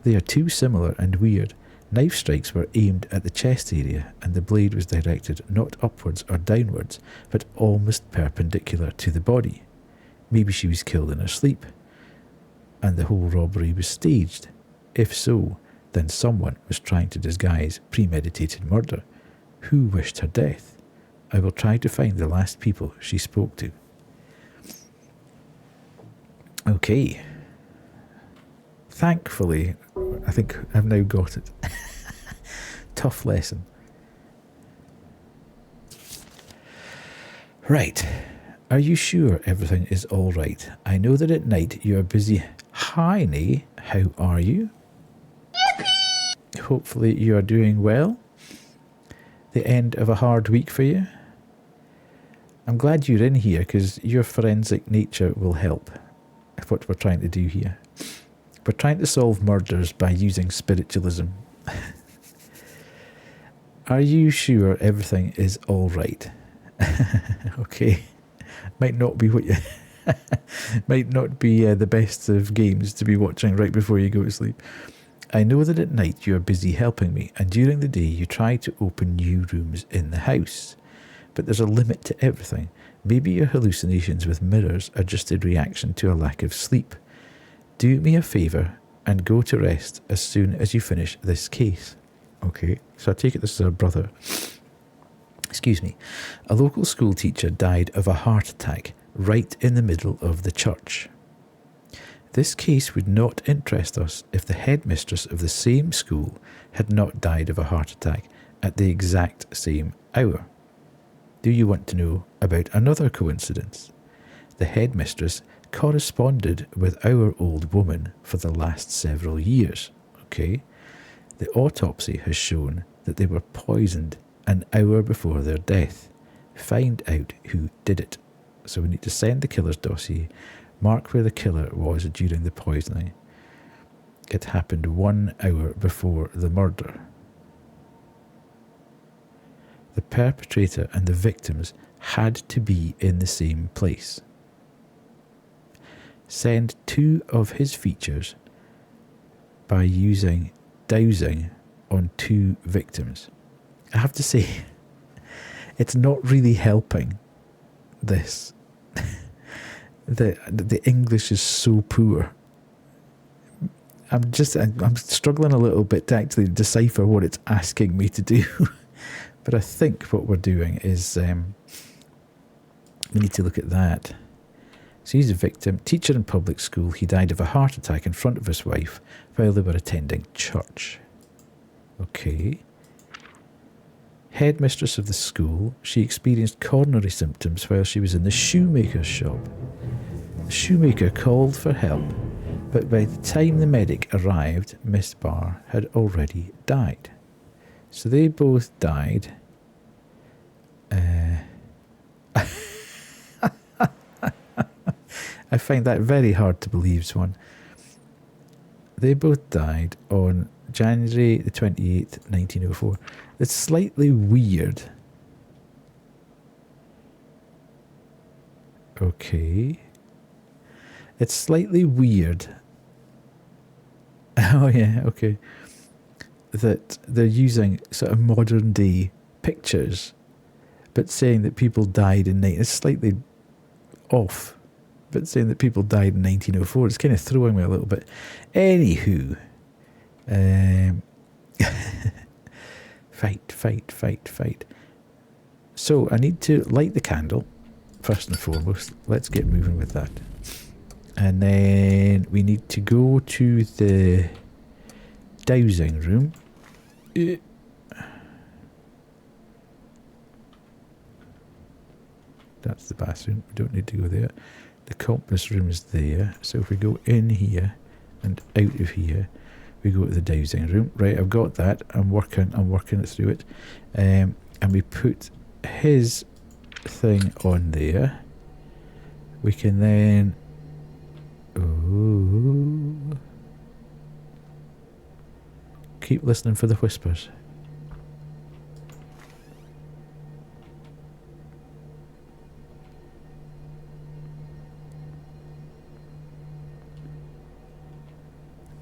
[SPEAKER 1] They are too similar and weird. Knife strikes were aimed at the chest area, and the blade was directed not upwards or downwards, but almost perpendicular to the body. Maybe she was killed in her sleep, and the whole robbery was staged. If so, then someone was trying to disguise premeditated murder. Who wished her death? I will try to find the last people she spoke to. Okay. Thankfully, I think I've now got it. Tough lesson. Right. Are you sure everything is all right? I know that at night you are busy. Hi, Nay. How are you? Yippee! Hopefully you are doing well. The end of a hard week for you. I'm glad you're in here because your forensic nature will help. What we're trying to do here. We're trying to solve murders by using spiritualism. Are you sure everything is all right? Okay. Might not be what you... might not be the best of games to be watching right before you go to sleep. I know that at night you are busy helping me, and during the day you try to open new rooms in the house. But there's a limit to everything. Maybe your hallucinations with mirrors are just a reaction to a lack of sleep. Do me a favour and go to rest as soon as you finish this case. Okay, so I take it this is her brother. Excuse me. A local school teacher died of a heart attack right in the middle of the church. This case would not interest us if the headmistress of the same school had not died of a heart attack at the exact same hour. Do you want to know about another coincidence? The headmistress corresponded with our old woman for the last several years. Okay? The autopsy has shown that they were poisoned an hour before their death. Find out who did it. So we need to send the killer's dossier. Mark where the killer was during the poisoning. It happened 1 hour before the murder. The perpetrator and the victims had to be in the same place. Send 2 of his features by using dowsing on 2 victims. I have to say, it's not really helping this. The English is so poor. I'm struggling a little bit to actually decipher what it's asking me to do. But I think what we're doing is we need to look at that. So he's a victim, teacher in public school. He died of a heart attack in front of his wife while they were attending church. Okay. Headmistress of the school. She experienced coronary symptoms while she was in the shoemaker's shop. The shoemaker called for help, but by the time the medic arrived, Miss Barr had already died. So they both died. I find that very hard to believe, Swan. They both died on January the 28th, 1904. It's slightly weird. Okay. It's slightly weird. Oh yeah, okay. That they're using sort of modern day pictures, but saying that people died in night. It's slightly off. But saying that people died in 1904, it's kind of throwing me a little bit. Anywho. Fight. So I need to light the candle, first and foremost. Let's get moving with that. And then we need to go to the dowsing room. That's the bathroom. We don't need to go there. The compass room is there. So if we go in here and out of here, we go to the dowsing room. Right, I've got that. I'm working it through it. And we put his thing on there. We can then... Ooh. Keep listening for the whispers.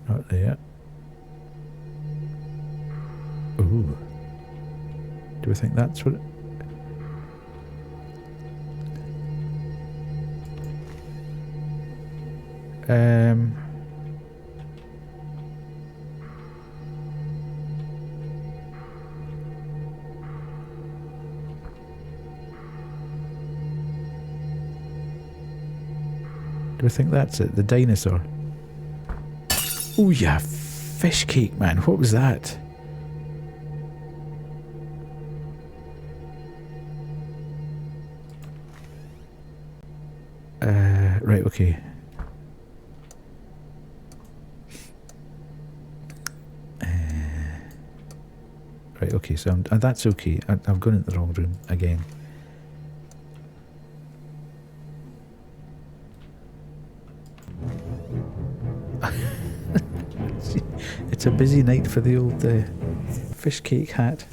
[SPEAKER 1] Not there. Ooh. Do we think that's what it... Do we think that's it? The dinosaur? Oh yeah, fish cake, man. What was that? Right, okay. Right, okay, so that's okay. I've gone into the wrong room again. It's a busy night for the old fish cake hat.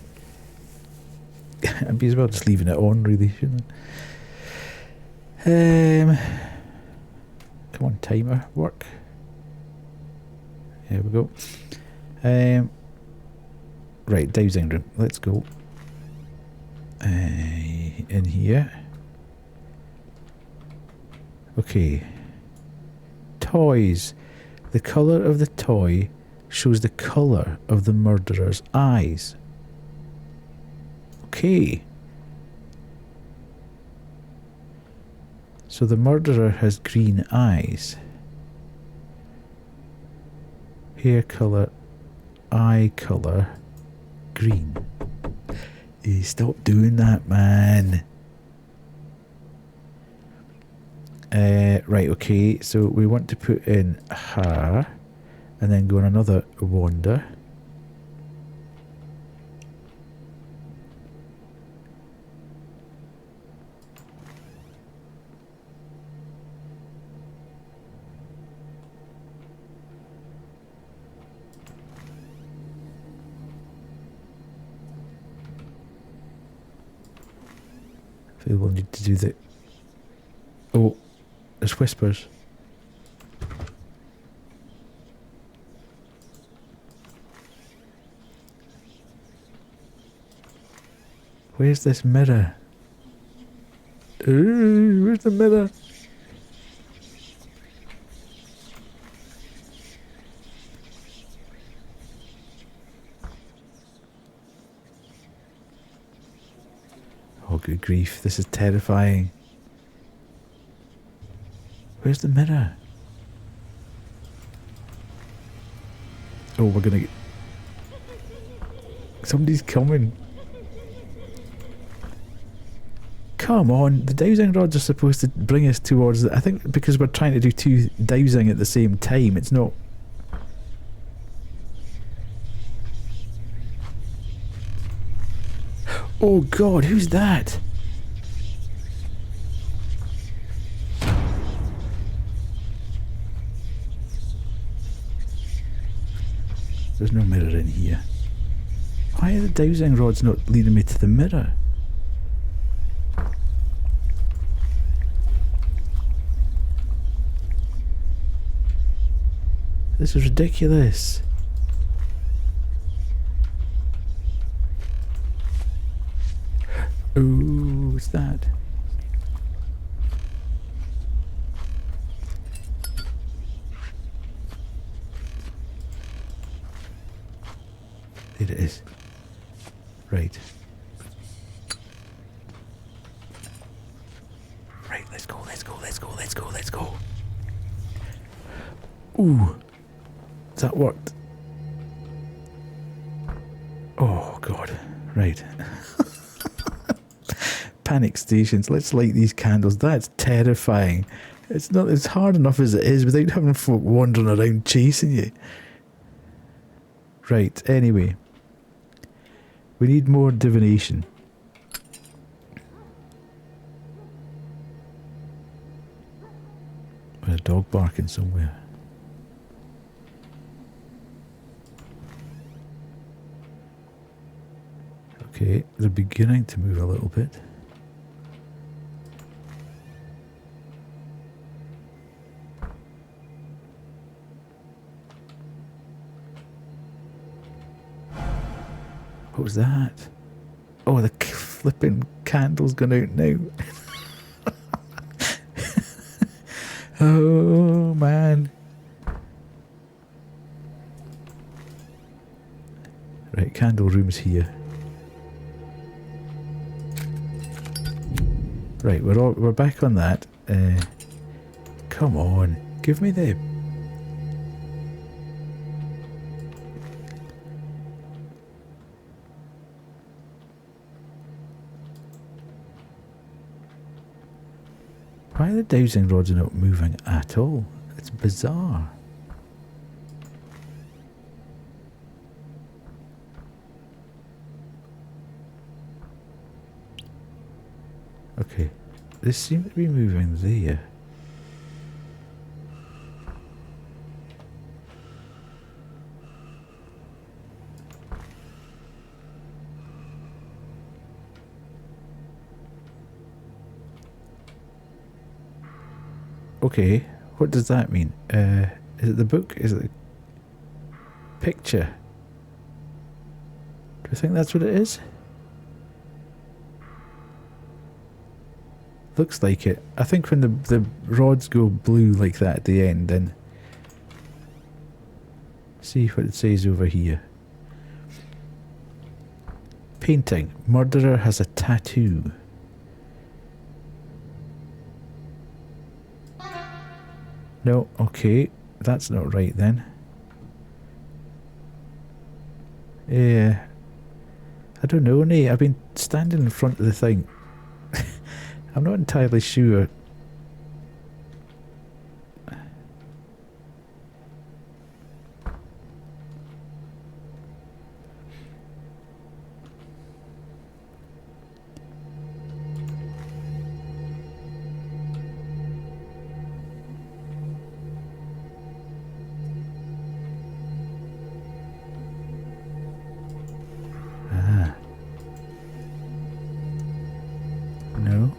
[SPEAKER 1] I'd be as well just leaving it on, really, shouldn't I? Come on, timer, work. There we go. Right, dowsing room. Let's go. In here. Okay. Toys. The colour of the toy shows the colour of the murderer's eyes. Okay. So the murderer has green eyes. Hair colour, eye colour, green. Hey, stop doing that, man. Right, okay, so we want to put in her and then go on another wander. We'll need to do the... Oh, there's whispers. Where's this mirror? Ooh, where's the mirror? Oh, good grief, this is terrifying. Where's the mirror? Oh, we're gonna get... Somebody's coming. Come on, the dowsing rods are supposed to bring us towards the... I think because we're trying to do two dowsing at the same time, it's not... Oh God, who's that? There's no mirror in here. Why are the dowsing rods not leading me to the mirror? This is ridiculous. Oh, what's that? There it is. Right. Right, let's go, let's go, let's go, let's go, let's go. Ooh. That worked. Oh, God. Right. Panic stations. Let's light these candles. That's terrifying. It's not. It's hard enough as it is without having folk wandering around chasing you. Right. Anyway. We need more divination. There's a dog barking somewhere. Okay, they're beginning to move a little bit. What was that? Oh, the flipping candle's gone out now. Oh, man. Right, candle room's here. Right, we're back on that. Come on, give me the... Why are the dowsing rods not moving at all? It's bizarre. Okay, this seems to be moving there. Okay, what does that mean? Is it the book? Is it the picture? Do you think that's what it is? Looks like it. I think when the rods go blue like that at the end, then... See what it says over here. Painting. Murderer has a tattoo. No, okay. That's not right then. Yeah. I don't know, Nate. I've been standing in front of the thing. I'm not entirely sure. No.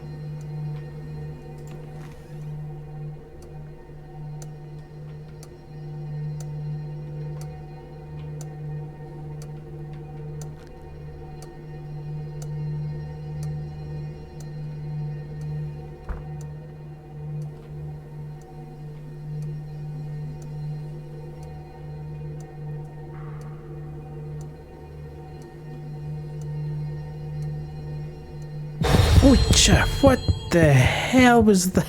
[SPEAKER 1] Butcher, what the hell was that?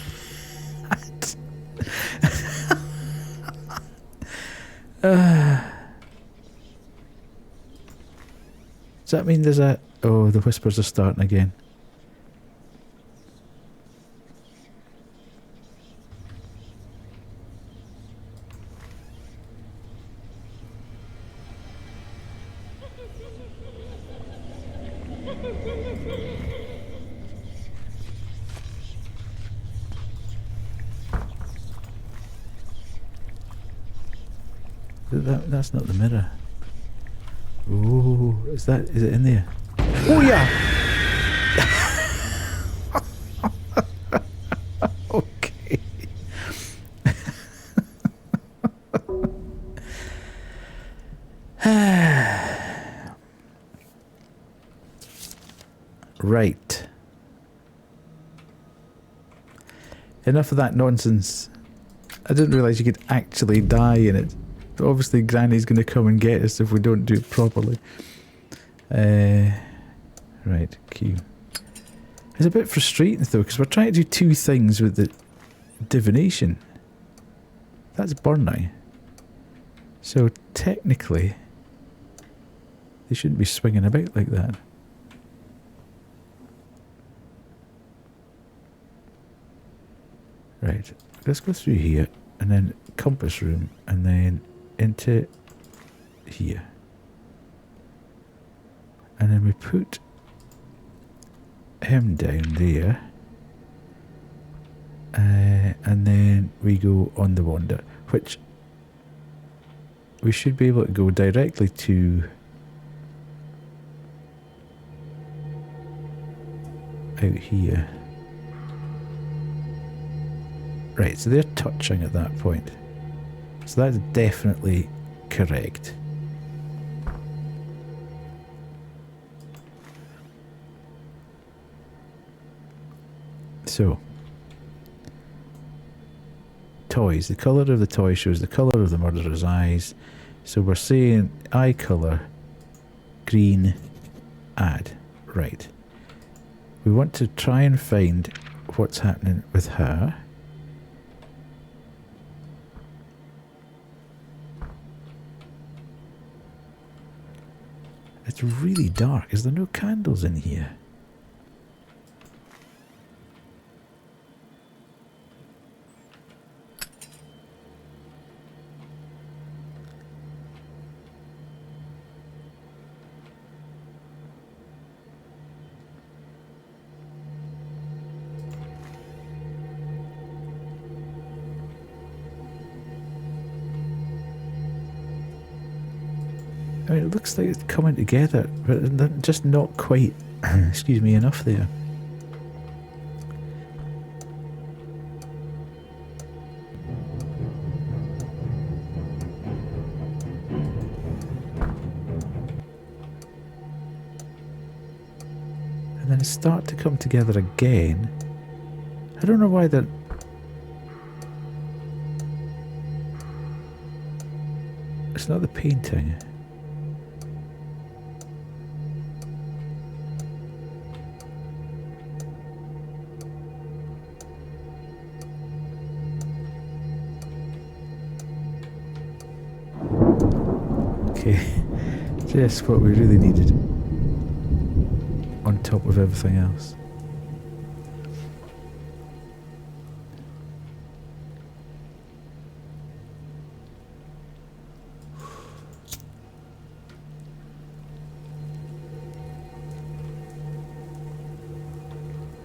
[SPEAKER 1] Does that mean there's a... Oh, the whispers are starting again. That's not the mirror. Oh, is it in there? Oh yeah! Okay. Right. Enough of that nonsense. I didn't realise you could actually die in it. Obviously, Granny's going to come and get us if we don't do it properly. Right, Q. It's a bit frustrating though, because we're trying to do two things with the divination. That's burning. So technically, they shouldn't be swinging about like that. Right, let's go through here, and then compass room, and then into here. And then we put him down there. And then we go on the wander, which we should be able to go directly to out here. Right, so they're touching at that point. So that's definitely correct. So, toys. The colour of the toy shows the colour of the murderer's eyes. So we're saying eye colour, green, add. Right. We want to try and find what's happening with her. It's really dark. Is there no candles in here? I mean, it looks like it's coming together, but just not quite, excuse me, enough there. And then start to come together again. I don't know why that... It's not the painting. Just what we really needed on top of everything else.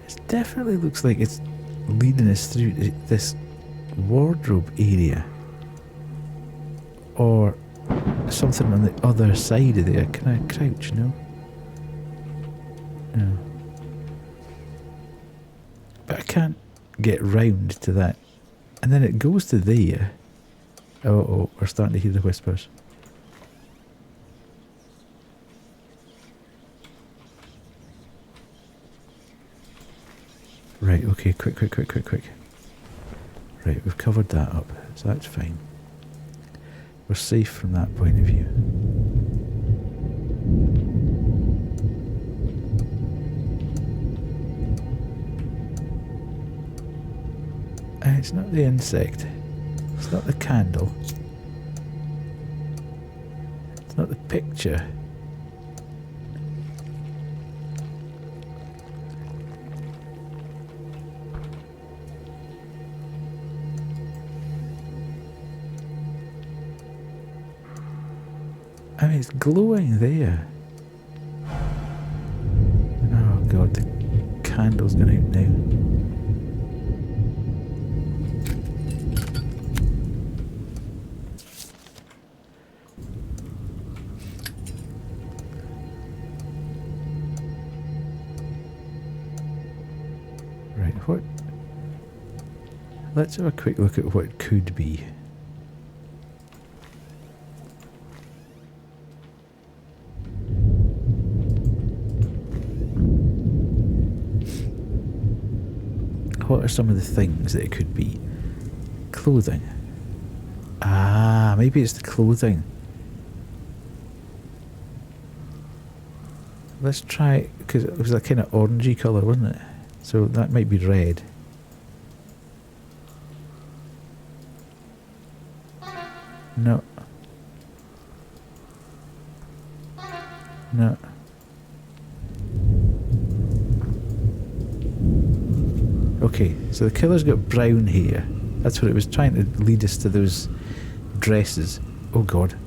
[SPEAKER 1] It definitely looks like it's leading us through this wardrobe area, or something on the other side of there. Can I crouch? No? No. But I can't get round to that. And then it goes to there. Oh, we're starting to hear the whispers. Right, okay, quick. Right, we've covered that up, so that's fine. We're safe from that point of view. And it's not the insect. It's not the candle. It's not the picture. I mean, it's glowing there. Oh god, the candle's going out now. Right, what? Let's have a quick look at what it could be. What are some of the things that it could be? Clothing. Ah, Ah, maybe it's the clothing. Let's try, because it was a kind of orangey colour, wasn't it? So that might be red. No. No. Okay, so the killer's got brown hair. That's what it was trying to lead us to, those dresses. Oh god.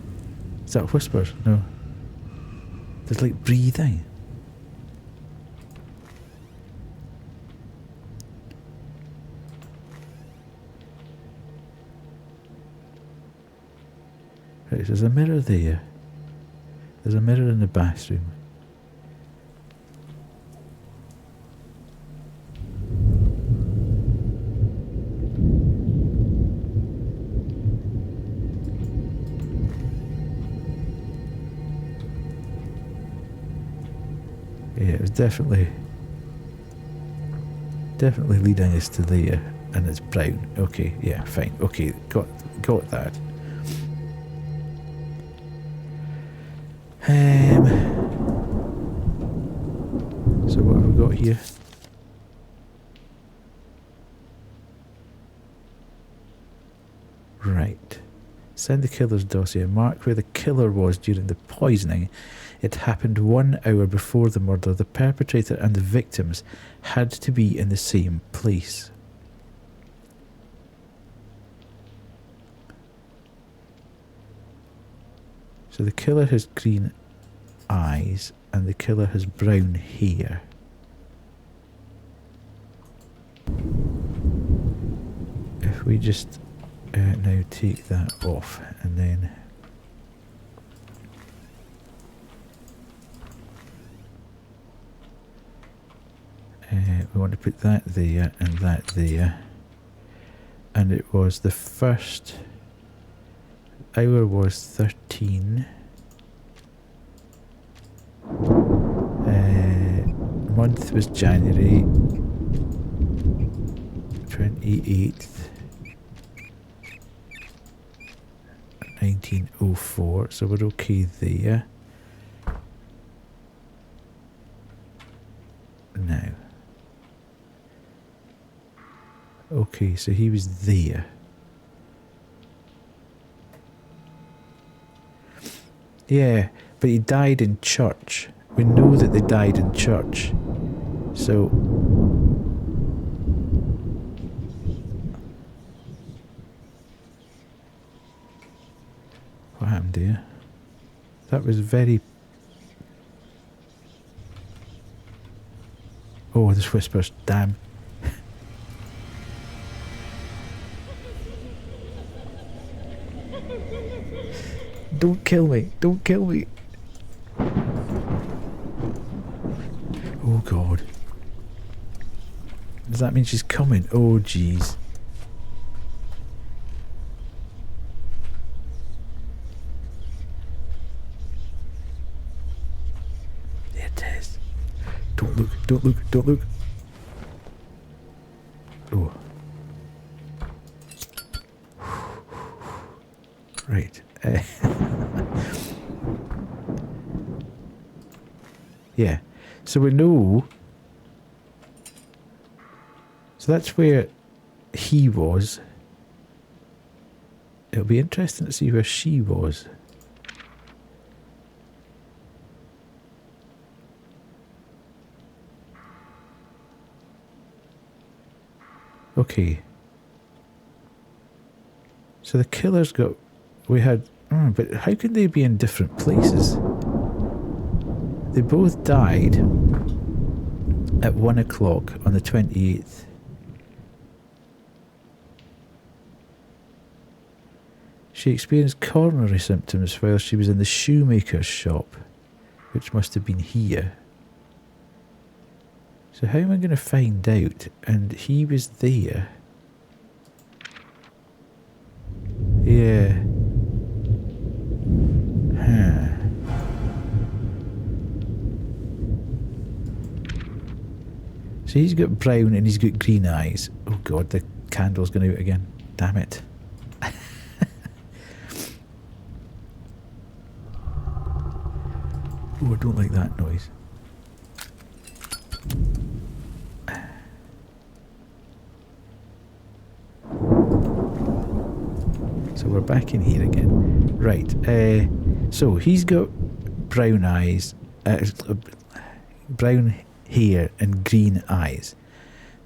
[SPEAKER 1] Is that whispers? No. There's like breathing. Right, there's a mirror there. There's a mirror in the bathroom. Yeah, it was definitely leading us to there, and it's brown. Okay, yeah, fine. Okay, got that. So what have we got here? Right. Send the killer's dossier. Mark where the killer was during the poisoning. It happened 1 hour before the murder. The perpetrator and the victims had to be in the same place. So the killer has green eyes and the killer has brown hair. If we just now take that off and then we want to put that there and that there, and it was the first hour was 13, month was January 28th 1904, so we're okay there. Now okay, so he was there. Yeah, but he died in church. We know that they died in church. So what happened here? That was very... Oh, there's whispers, damn. Don't kill me, don't kill me. Oh god. Does that mean she's coming? Oh jeez. There it is. Don't look, don't look, don't look. Oh. Right. Yeah. So we know. So that's where he was. It'll be interesting to see where she was. Okay. So the killer's got... We had... but how could they be in different places? They both died at 1 o'clock on the 28th. She experienced coronary symptoms while she was in the shoemaker's shop, which must have been here. So how am I going to find out? And he was there. Yeah. Huh. So he's got brown and he's got green eyes. Oh god, the candle's going out again. Damn it. Oh, I don't like that noise. So we're back in here again. Right, so he's got brown eyes, brown hair and green eyes.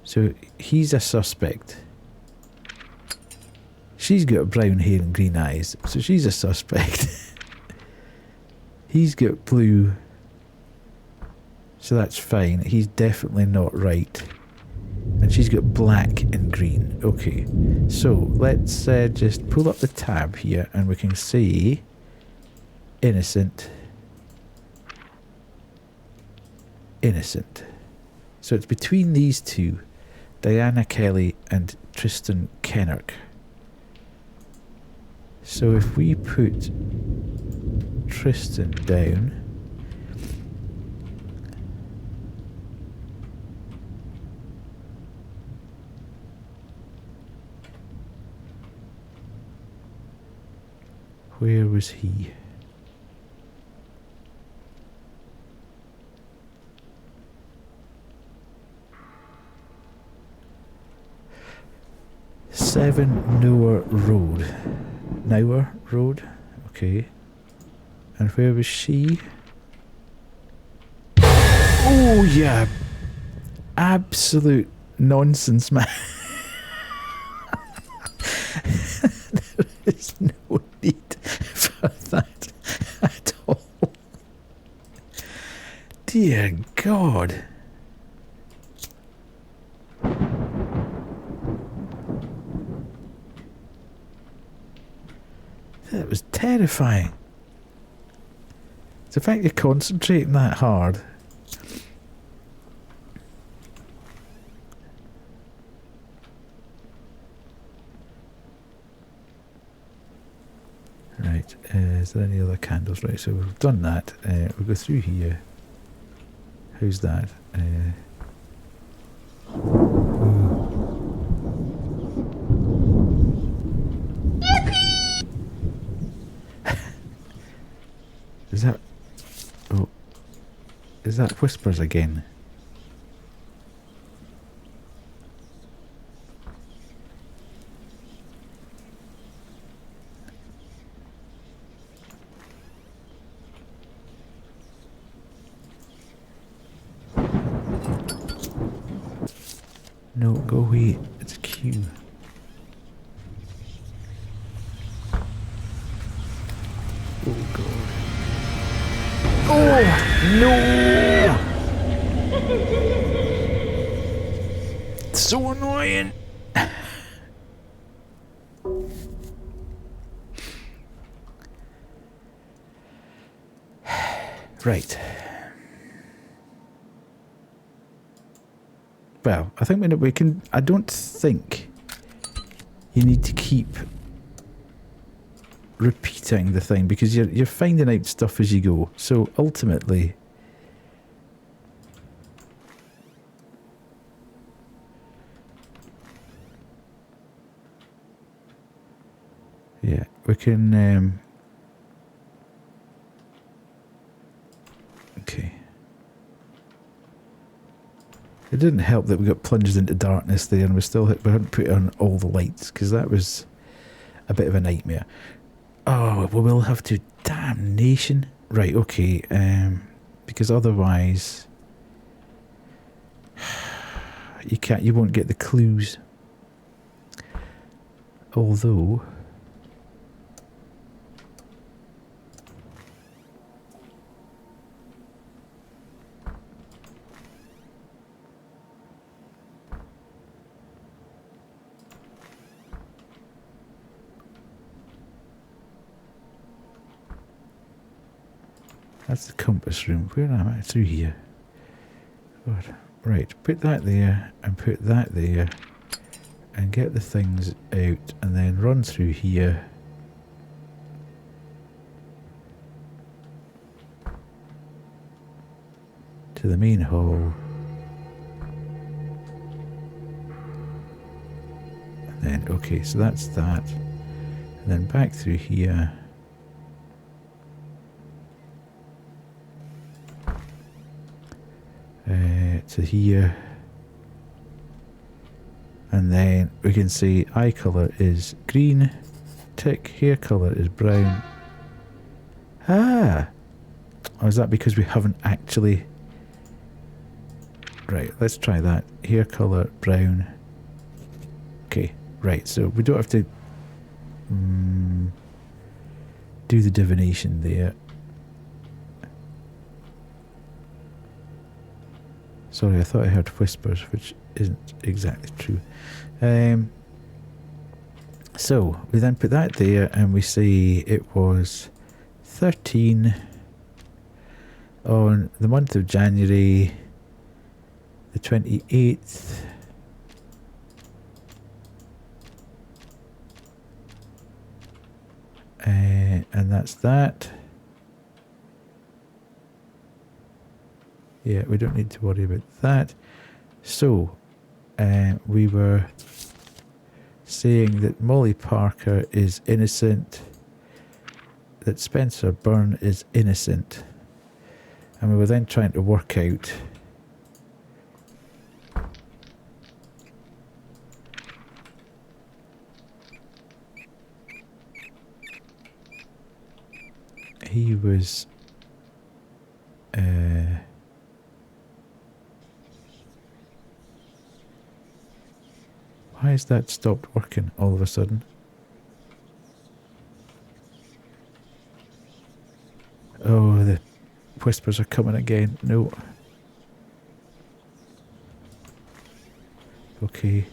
[SPEAKER 1] So he's a suspect. She's got brown hair and green eyes, so she's a suspect. He's got blue, so that's fine. He's definitely not right. And she's got black and green. Okay, so let's just pull up the tab here and we can see innocent. Innocent. So it's between these two, Diana Kelly and Tristan Kennerk. So if we put Tristan down, where was he? Nower Road. Nower Road? Okay. And where was she? Oh yeah! Absolute nonsense, man. There is no need for that at all. Dear God. That was terrifying. The fact you're concentrating that hard. Right, is there any other candles? Right, so we've done that. We'll go through here. Who's that? Is that... Oh. Is that whispers again? No, go away. It's a queue. Oh God. Oh no! It's so annoying. Right. Well, I think we can... I don't think you need to keep repeating the thing because you're finding out stuff as you go. So ultimately, yeah, we can. Okay. It didn't help that we got plunged into darkness there, and we hadn't put on all the lights because that was a bit of a nightmare. Oh, we will have to. Damnation. Right, okay. Because otherwise you won't get the clues. Although that's the compass room. Where am I? Through here. God. Right, put that there and put that there and get the things out and then run through here. To the main hall. And then, okay, so that's that. And then back through here. to here. And then we can see eye colour is green, tick, hair colour is brown. Ah! Or is that because we haven't actually... Right, let's try that. Hair colour, brown. Okay, right, so we don't have to do the divination there. Sorry, I thought I heard whispers, which isn't exactly true. So, we then put that there and we say it was 13 on the month of January the 28th. And that's that. Yeah, we don't need to worry about that. So, we were saying that Molly Parker is innocent, that Spencer Byrne is innocent. And we were then trying to work out he was why has that stopped working all of a sudden? Oh, the whispers are coming again. No. Okay.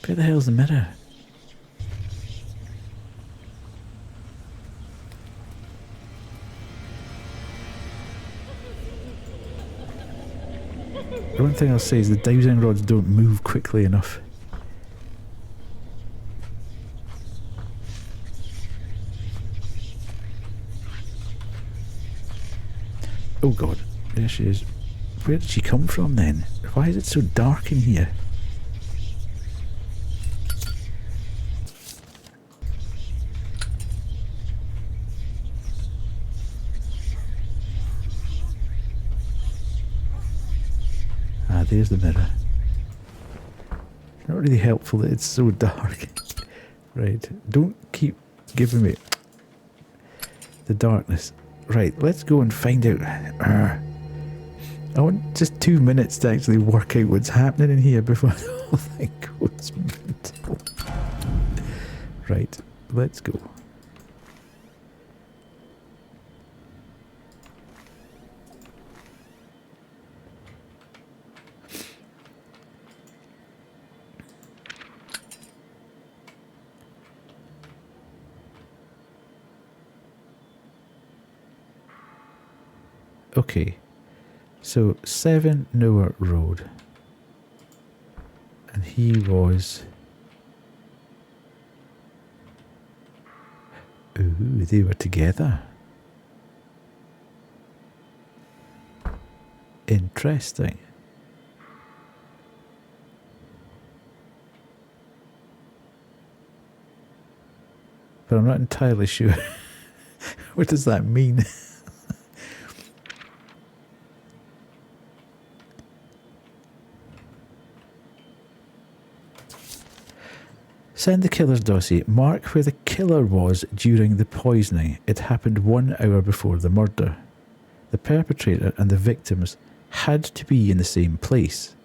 [SPEAKER 1] Where the hell's the mirror? The one thing I'll say is the dowsing rods don't move quickly enough. Oh god, there she is. Where did she come from then? Why is it so dark in here? Ah, there's the mirror. Not really helpful that it's so dark. Right, don't keep giving me the darkness. Right, let's go and find out. I want just 2 minutes to actually work out what's happening in here before the whole thing goes mental. Right, let's go. Okay, so 7 Noah Road, and he was... Ooh, they were together. Interesting. But I'm not entirely sure. What does that mean? Send the killer's dossier. Mark where the killer was during the poisoning. It happened 1 hour before the murder. The perpetrator and the victims had to be in the same place.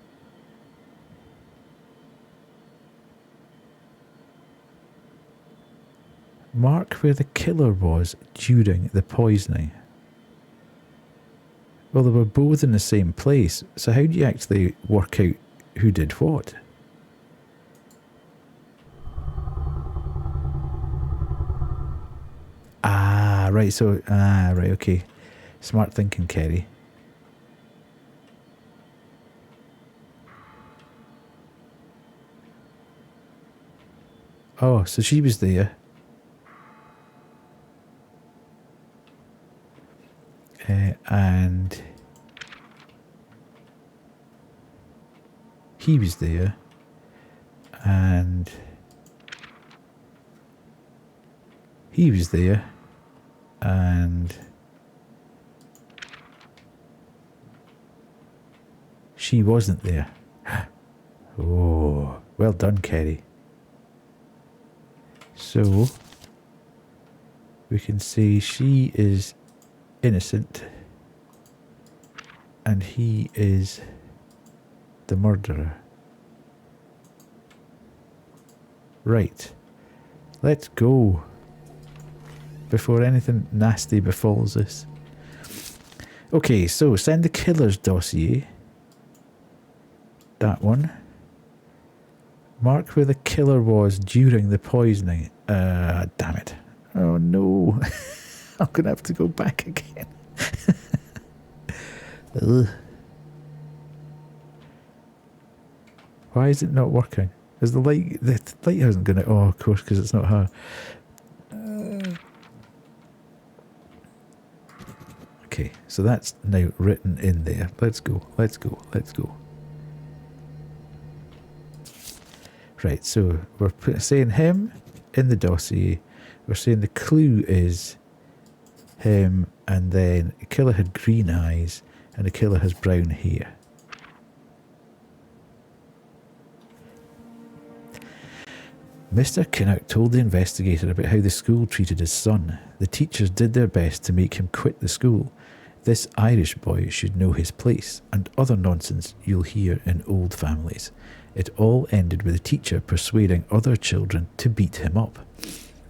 [SPEAKER 1] Mark where the killer was during the poisoning. Well, they were both in the same place, so how do you actually work out who did what? Ah, right, so... Ah, right, okay. Smart thinking, Kerry. Oh, so she was there. And... he was there. And he was there, and she wasn't there. Oh, well done, Kerry. So we can see she is innocent and he is the murderer. Right, let's go before anything nasty befalls us. Okay, so send the killer's dossier. That one. Mark where the killer was during the poisoning. Damn it. Oh no. I'm going to have to go back again. Ugh. Why is it not working? Is the light isn't going to... Oh, of course, because it's not her. Okay, so that's now written in there. Let's go, let's go, let's go. Right, so we're saying him in the dossier. We're saying the clue is him, and then the killer had green eyes, and the killer has brown hair. Mr. Kinnock told the investigator about how the school treated his son. The teachers did their best to make him quit the school. This Irish boy should know his place, and other nonsense you'll hear in old families. It all ended with the teacher persuading other children to beat him up.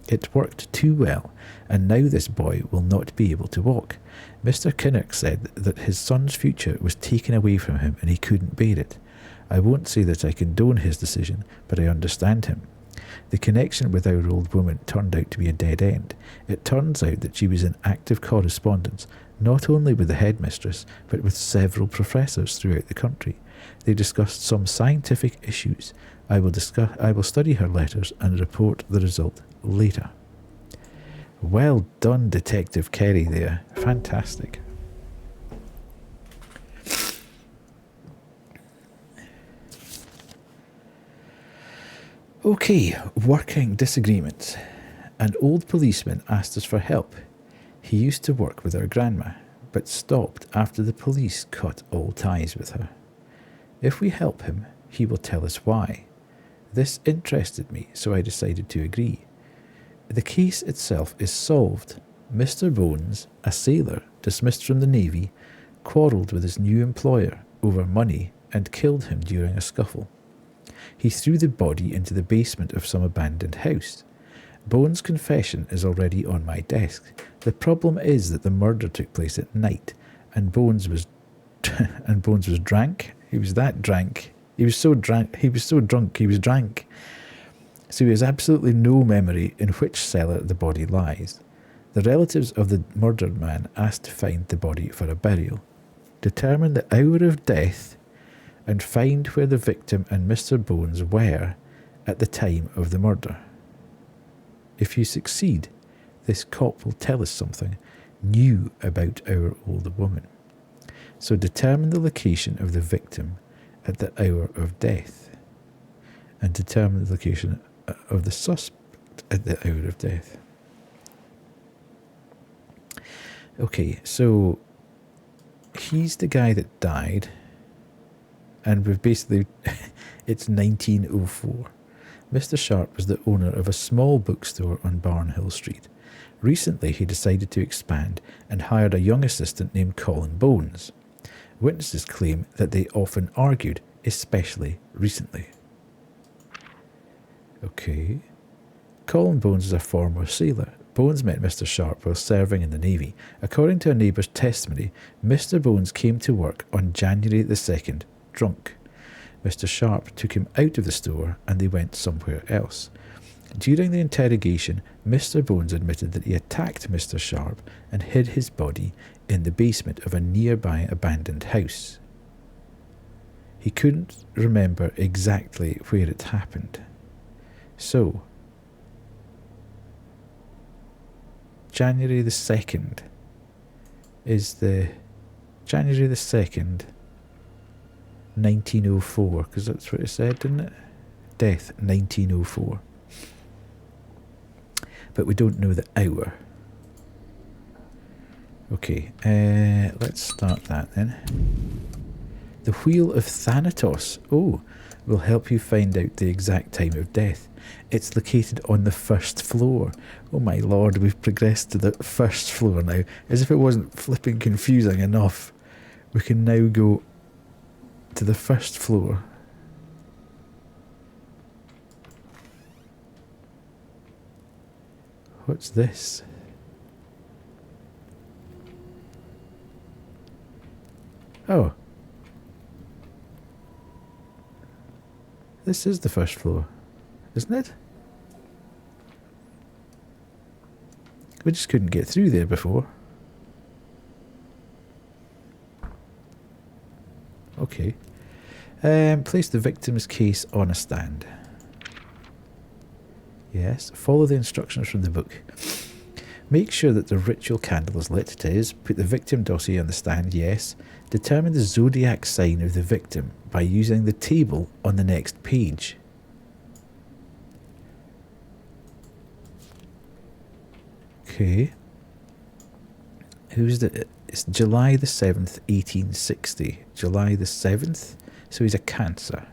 [SPEAKER 1] It worked too well, and now this boy will not be able to walk. Mr. Kinnock said that his son's future was taken away from him and he couldn't bear it. I won't say that I condone his decision, but I understand him. The connection with our old woman turned out to be a dead end. It turns out that she was in active correspondence, not only with the headmistress, but with several professors throughout the country. They discussed some scientific issues. I will study her letters and report the result later. Well done, Detective Kerry there. Fantastic. Okay, working disagreements. An old policeman asked us for help. He used to work with our grandma, but stopped after the police cut all ties with her. If we help him, he will tell us why. This interested me, so I decided to agree. The case itself is solved. Mr. Bones, a sailor dismissed from the Navy, quarrelled with his new employer over money and killed him during a scuffle. He threw the body into the basement of some abandoned house. Bones' confession is already on my desk. The problem is that the murder took place at night, and Bones was drank. He was that drank. He was so drunk. He was drank. So he has absolutely no memory in which cellar the body lies. The relatives of the murdered man asked to find the body for a burial, determine the hour of death, and find where the victim and Mr. Bones were at the time of the murder. If you succeed, this cop will tell us something new about our older woman. So determine the location of the victim at the hour of death, and determine the location of the suspect at the hour of death. Okay, so he's the guy that died, and we've basically, it's 1904. Mr. Sharp was the owner of a small bookstore on Barnhill Street. Recently, he decided to expand and hired a young assistant named Colin Bones. Witnesses claim that they often argued, especially recently. Okay. Colin Bones is a former sailor. Bones met Mr. Sharp while serving in the Navy. According to a neighbour's testimony, Mr. Bones came to work on January the 2nd, drunk. Mr. Sharp took him out of the store and they went somewhere else. During the interrogation, Mr. Bones admitted that he attacked Mr. Sharp and hid his body in the basement of a nearby abandoned house. He couldn't remember exactly where it happened. So, January the 2nd is the January the 2nd, 1904, because that's what it said, didn't it? Death 1904. But we don't know the hour. Okay, let's start that then. The Wheel of Thanatos. Oh, will help you find out the exact time of death. It's located on the first floor. Oh my lord, we've progressed to the first floor now. As if it wasn't flipping confusing enough. We can now go to the first floor. What's this? Oh. This is the first floor, isn't it? We just couldn't get through there before. Okay. Place the victim's case on a stand. Yes. Follow the instructions from the book. Make sure that the ritual candle is lit. It is. Put the victim dossier on the stand. Yes. Determine the zodiac sign of the victim by using the table on the next page. Okay. Who's the... It's July the 7th, 1860. July the 7th? So he's a Cancer.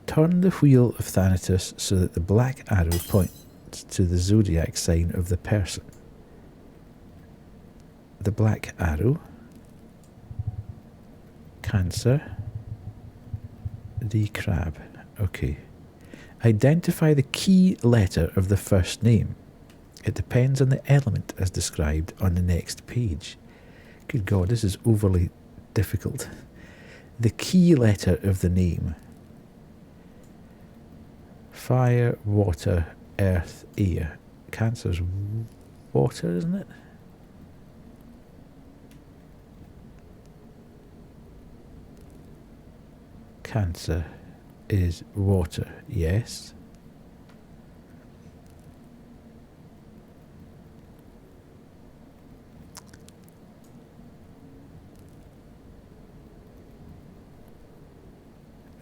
[SPEAKER 1] Turn the wheel of Thanatos so that the black arrow points to the zodiac sign of the person. The black arrow. Cancer. The crab. Okay. Identify the key letter of the first name. It depends on the element as described on the next page. Good God, this is overly difficult. The key letter of the name. Fire, water, earth, air. Cancer's water, isn't it? Cancer is water, yes.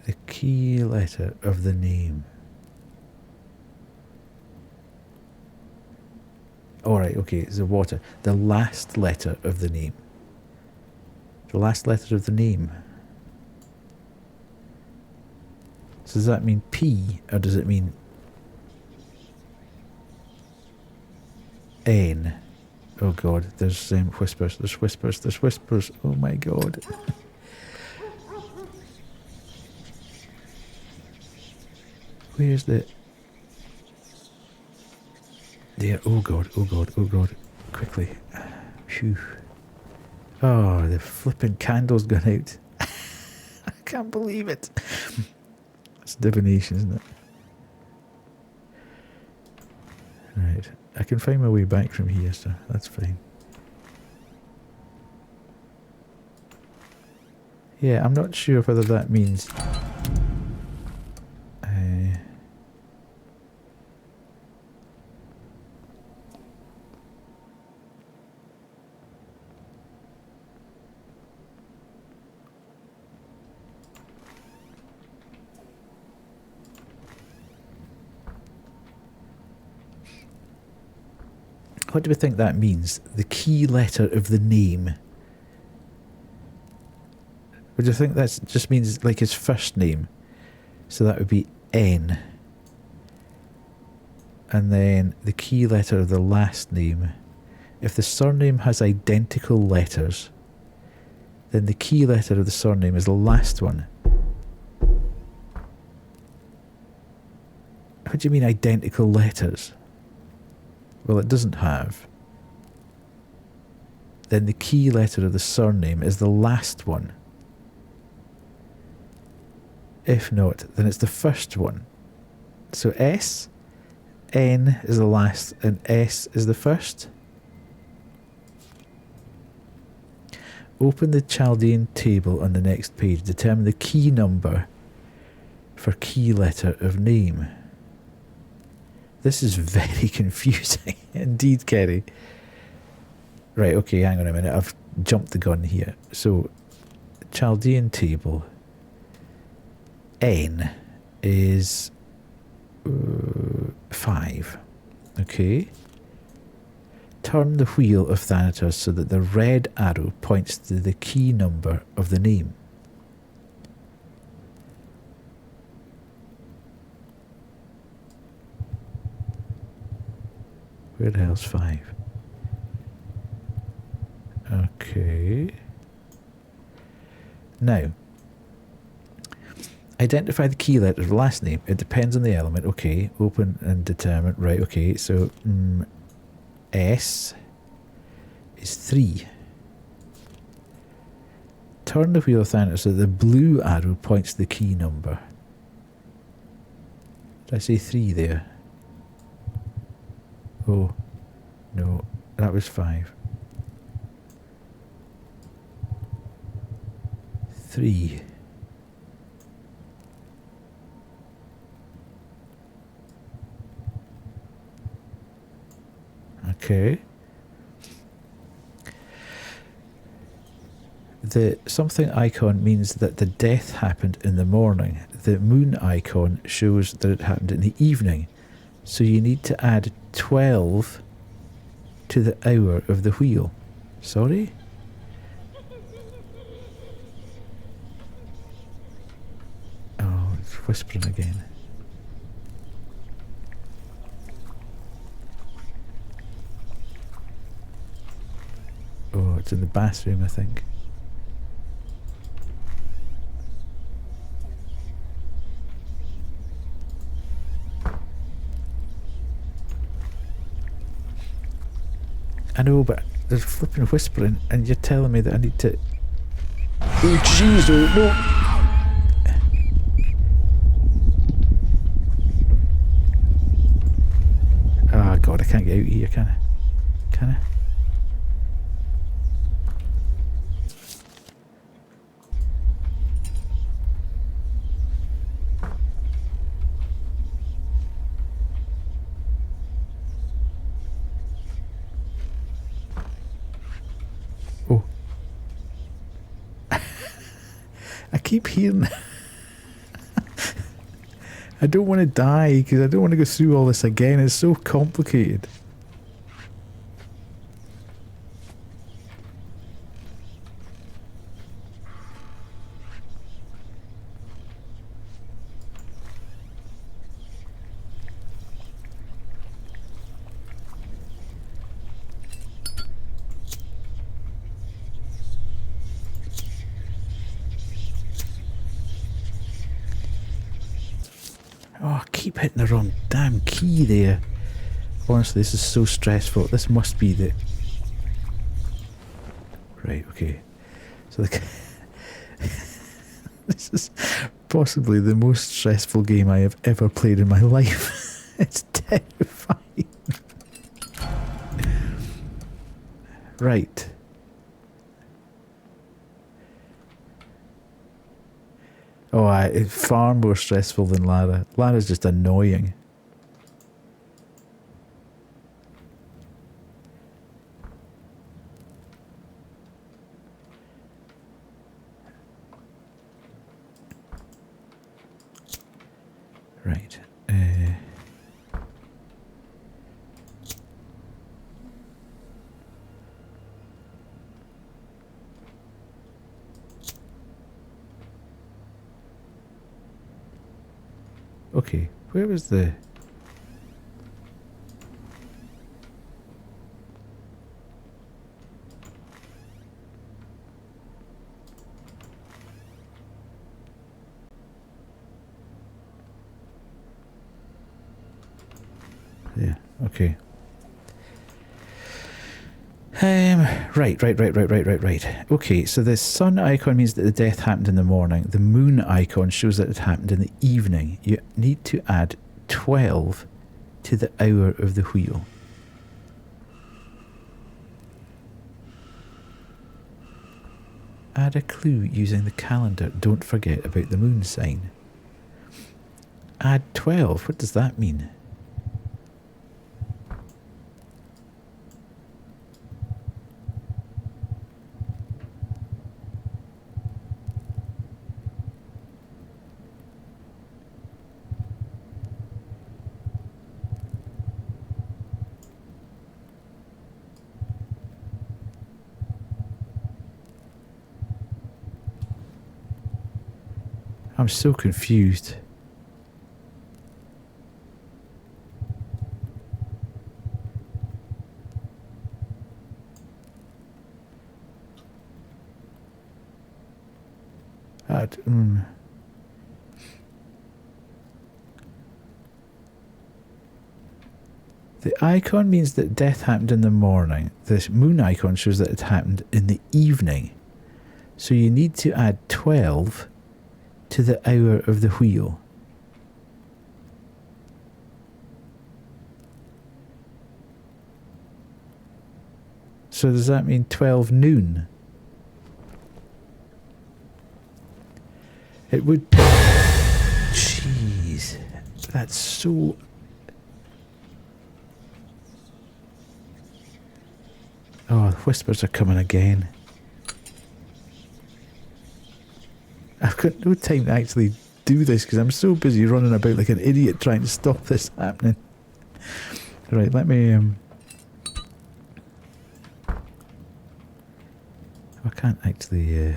[SPEAKER 1] The key letter of the name. Alright, okay, it's the water. The last letter of the name. The last letter of the name. So does that mean P, or does it mean N? Oh God, there's whispers, there's whispers, there's whispers. Oh my God. Where's the... There, oh God, oh God, oh God. Quickly. Phew. Oh, the flipping candle's gone out. I can't believe it. It's divination, isn't it? Right. I can find my way back from here, so that's fine. Yeah, I'm not sure whether that means... What do we think that means? The key letter of the name. Would you think that just means like his first name? So that would be N. And then the key letter of the last name. If the surname has identical letters, then the key letter of the surname is the last one. What do you mean identical letters? Well, it doesn't have. Then the key letter of the surname is the last one. If not, then it's the first one. So S, N is the last, and S is the first. Open the Chaldean table on the next page. Determine the key number for key letter of name. This is very confusing. Indeed, Kerry. Right, okay, hang on a minute. I've jumped the gun here. So, Chaldean table. N is 5. Okay. Turn the wheel of Thanatos so that the red arrow points to the key number of the name. Where the hell's 5? Okay. Now, identify the key letter of the last name. It depends on the element. Okay. Open and determine. Right, okay. So, S is 3. Turn the wheel of Thanatos so the blue arrow points to the key number. Did I say 3 there? Oh, no. That was 5. 3. Okay. The something icon means that the death happened in the morning. The moon icon shows that it happened in the evening. So you need to add 12 to the hour of the wheel. Sorry? Oh, it's whispering again. Oh, it's in the bathroom, I think. I know, but there's flipping whispering, and you're telling me that I need to... Oh, jeez, oh, no! Oh, God, I can't get out of here, can I? Can I? Oh. I keep hearing... I don't want to die, because I don't want to go through all this again. It's so complicated. Oh, I keep hitting the wrong damn key there. Honestly, this is so stressful. This must be the... Right, okay. So the... This is possibly the most stressful game I have ever played in my life. It's terrifying. Right. Oh, it's far more stressful than Lara. Lara's just annoying. Right. Okay, where was the... Yeah, okay. Right. Okay, so the sun icon means that the death happened in the morning. The moon icon shows that it happened in the evening. You need to add 12 to the hour of the wheel. Add a clue using the calendar. Don't forget about the moon sign. Add 12. What does that mean? I'm so confused. The icon means that death happened in the morning. The moon icon shows that it happened in the evening. So you need to add 12 to the hour of the wheel. So does that mean 12 noon? It would... Jeez. That's so... Oh, the whispers are coming again. I've got no time to actually do this because I'm so busy running about like an idiot trying to stop this happening. Right, let me... I can't actually...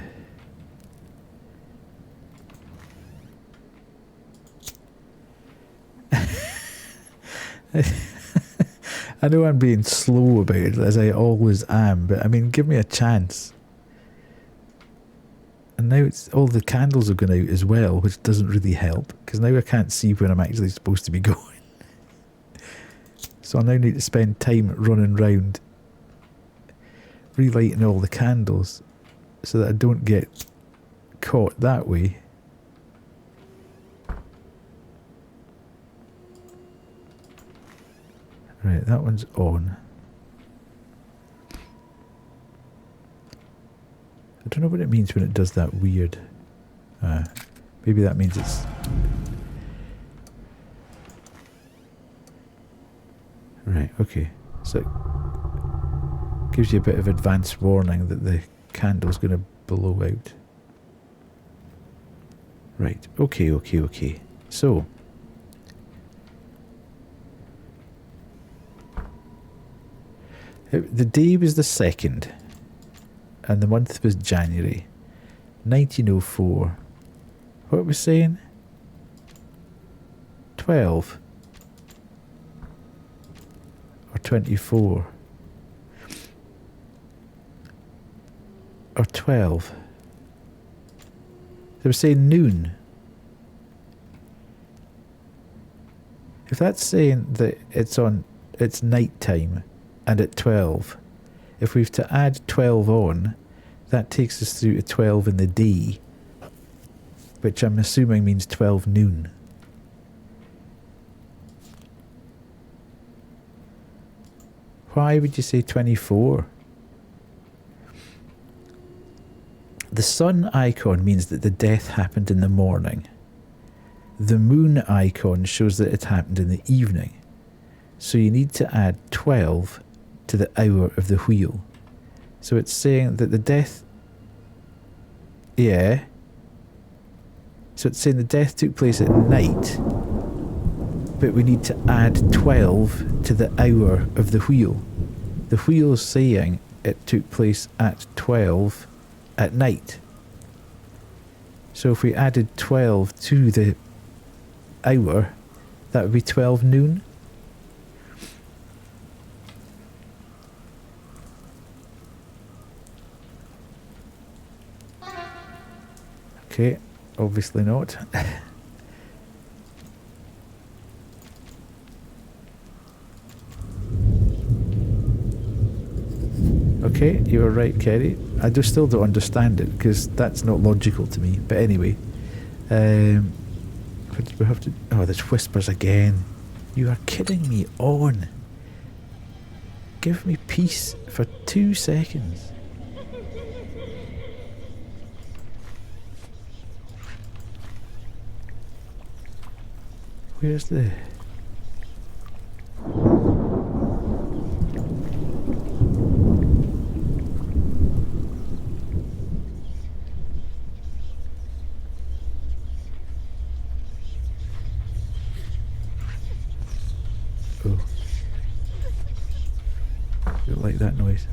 [SPEAKER 1] I know I'm being slow about it, as I always am, but I mean, give me a chance. And now it's all the candles have gone out as well, which doesn't really help, because now I can't see where I'm actually supposed to be going. So I now need to spend time running round, relighting all the candles, so that I don't get caught that way. Right, that one's on. I don't know what it means when it does that weird... maybe that means it's... Right, okay. So it gives you a bit of advance warning that the candle's going to blow out. Right, okay. So... the day was the 2nd, and the month was January, 1904. What was saying? 12. Or 24. Or 12. They were saying noon. If that's saying that it's night time, and at 12, if we've to add 12 on, that takes us through to 12 in the day, which I'm assuming means 12 noon. Why would you say 24? The sun icon means that the death happened in the morning. The moon icon shows that it happened in the evening. So you need to add 12 to the hour of the wheel. So it's saying that the death... Yeah. So it's saying the death took place at night, but we need to add 12 to the hour of the wheel. The wheel's saying it took place at 12 at night. So if we added 12 to the hour, that would be 12 noon. Okay, obviously not. Okay, you were right, Kerry. I still don't understand it, because that's not logical to me. But anyway. What did we have to... Oh, there's whispers again. You are kidding me on. Give me peace for 2 seconds. Where's the... Oh. Don't like that noise.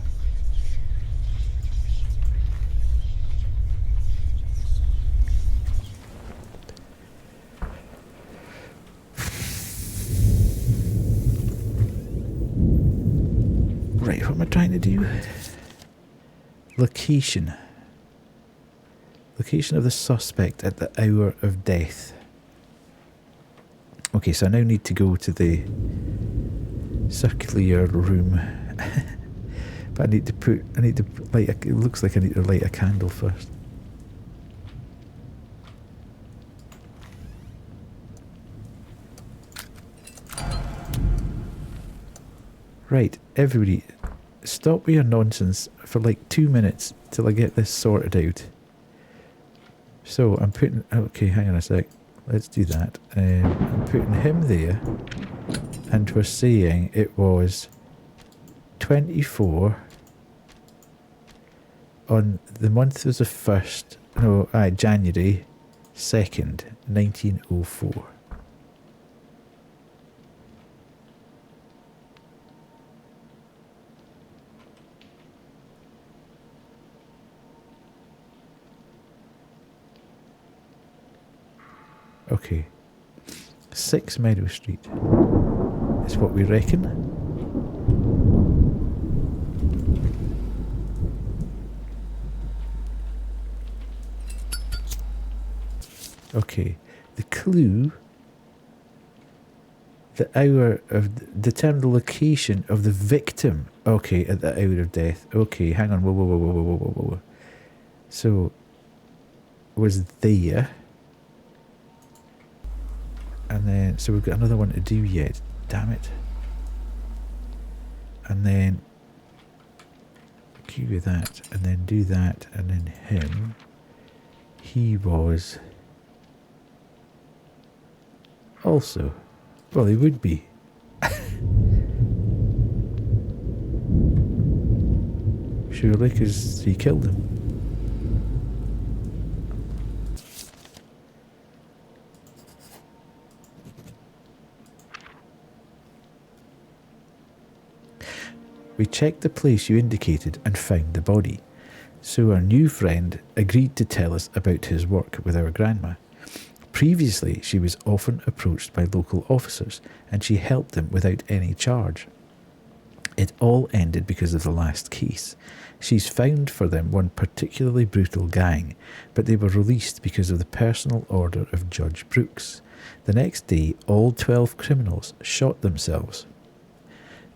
[SPEAKER 1] trying to do? Location. Location of the suspect at the hour of death. Okay, so I now need to go to the circular room. But I need to light it looks like I need to light a candle first. Right, everybody, stop with your nonsense for like 2 minutes till I get this sorted out. So I'm putting, okay, hang on a sec, let's do that. I'm putting him there, and we're saying it was 24 on the month was the 1st, no, January 2nd, 1904. Okay, 6 Meadow Street is what we reckon. Okay, the clue, the hour of, determine the location of the victim. Okay, at the hour of death. Okay, hang on, whoa. So, was there. And then, so we've got another one to do yet. Damn it. And then, cue that, and then do that, and then him. He was also, well, he would be. Surely, because he killed him. We checked the place you indicated and found the body. So our new friend agreed to tell us about his work with our grandma. Previously, she was often approached by local officers, and she helped them without any charge. It all ended because of the last case. She's found for them one particularly brutal gang, but they were released because of the personal order of Judge Brooks. The next day, all 12 criminals shot themselves.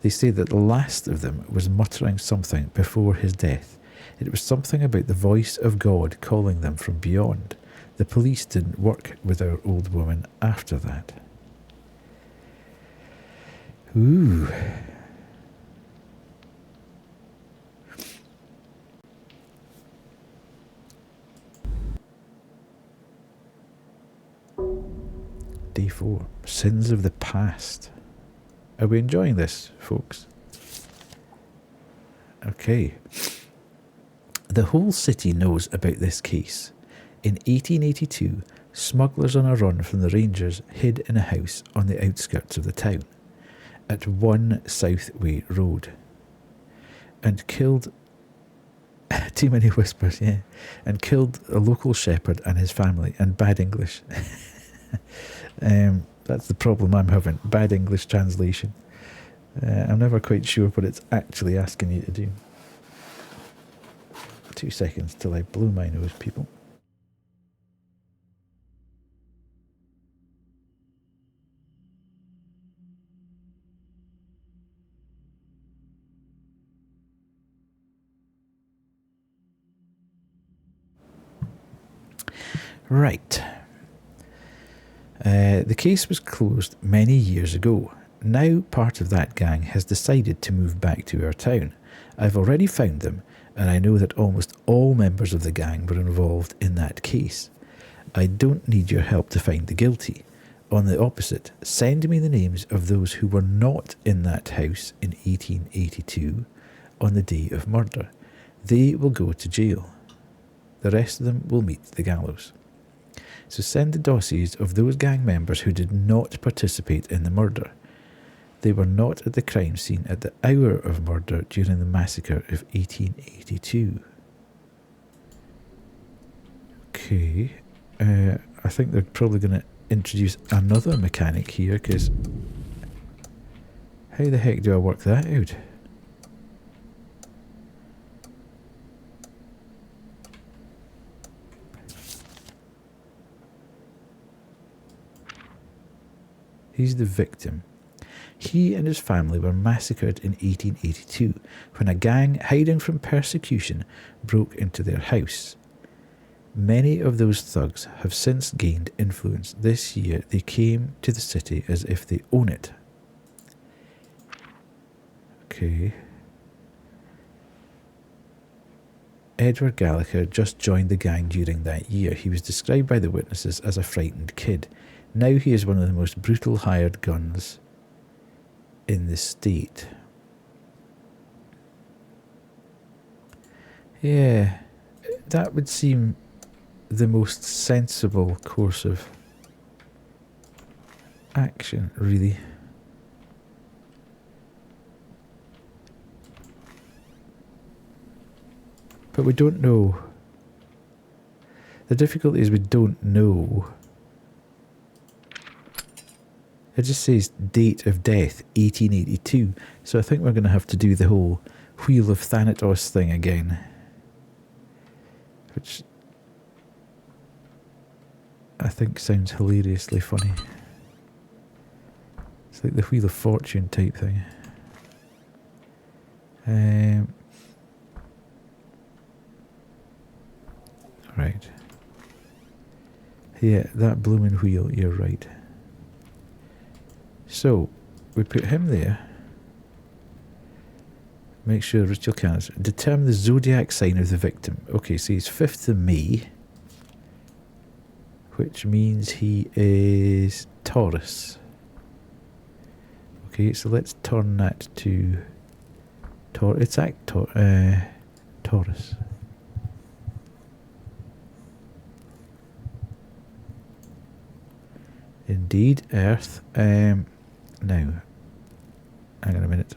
[SPEAKER 1] They say that the last of them was muttering something before his death. It was something about the voice of God calling them from beyond. The police didn't work with our old woman after that. Ooh. Day 4. Sins of the past. Are we enjoying this, folks? Okay. The whole city knows about this case. In 1882, smugglers on a run from the Rangers hid in a house on the outskirts of the town, at 1 Southway Road, and killed... too many whispers, yeah. And killed a local shepherd and his family, and bad English. That's the problem I'm having. Bad English translation. I'm never quite sure what it's actually asking you to do. 2 seconds till I blow my nose, people. Right. The case was closed many years ago. Now part of that gang has decided to move back to our town. I've already found them, and I know that almost all members of the gang were involved in that case. I don't need your help to find the guilty. On the opposite, send me the names of those who were not in that house in 1882 on the day of murder. They will go to jail. The rest of them will meet the gallows. So send the dossiers of those gang members who did not participate in the murder. They were not at the crime scene at the hour of murder during the massacre of 1882. Okay. I think they're probably going to introduce another mechanic here, because how the heck do I work that out? He's the victim. He and his family were massacred in 1882 when a gang hiding from persecution broke into their house. Many of those thugs have since gained influence. This year they came to the city as if they own it. Okay. Edward Gallagher just joined the gang during that year. He was described by the witnesses as a frightened kid. Now he is one of the most brutal hired guns in the state. Yeah, that would seem the most sensible course of action, really. But we don't know. The difficulty is we don't know. It just says date of death, 1882. So I think we're going to have to do the whole Wheel of Thanatos thing again. Which I think sounds hilariously funny. It's like the Wheel of Fortune type thing. Right. Yeah, that blooming wheel, you're right. So, we put him there. Make sure ritual canons. Determine the zodiac sign of the victim. Okay, so he's 5th of May. Which means he is Taurus. Okay, so let's turn that to Taurus. Taurus. Indeed, Earth. Now, hang on a minute.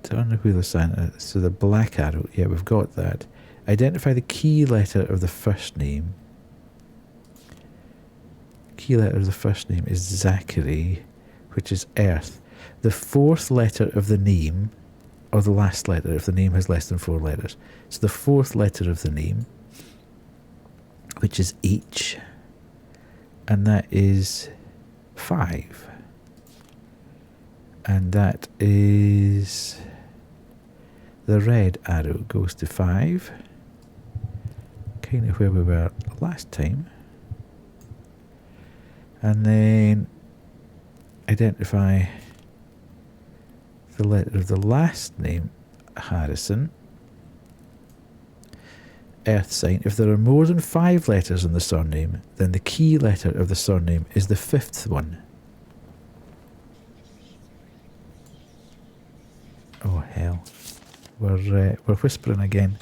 [SPEAKER 1] Turn the wheel of Santa. So the black arrow. Yeah, we've got that. Identify the key letter of the first name. Key letter of the first name is Zachary, which is Earth. The 4th letter of the name, or the last letter, if the name has less than 4 letters. So the 4th letter of the name, which is H, and that is 5. And that is the red arrow goes to 5. Kind of where we were last time. And then identify the letter of the last name, Harrison. Earth sign. If there are more than 5 letters in the surname, then the key letter of the surname is the 5th one. Oh hell. We're whispering again.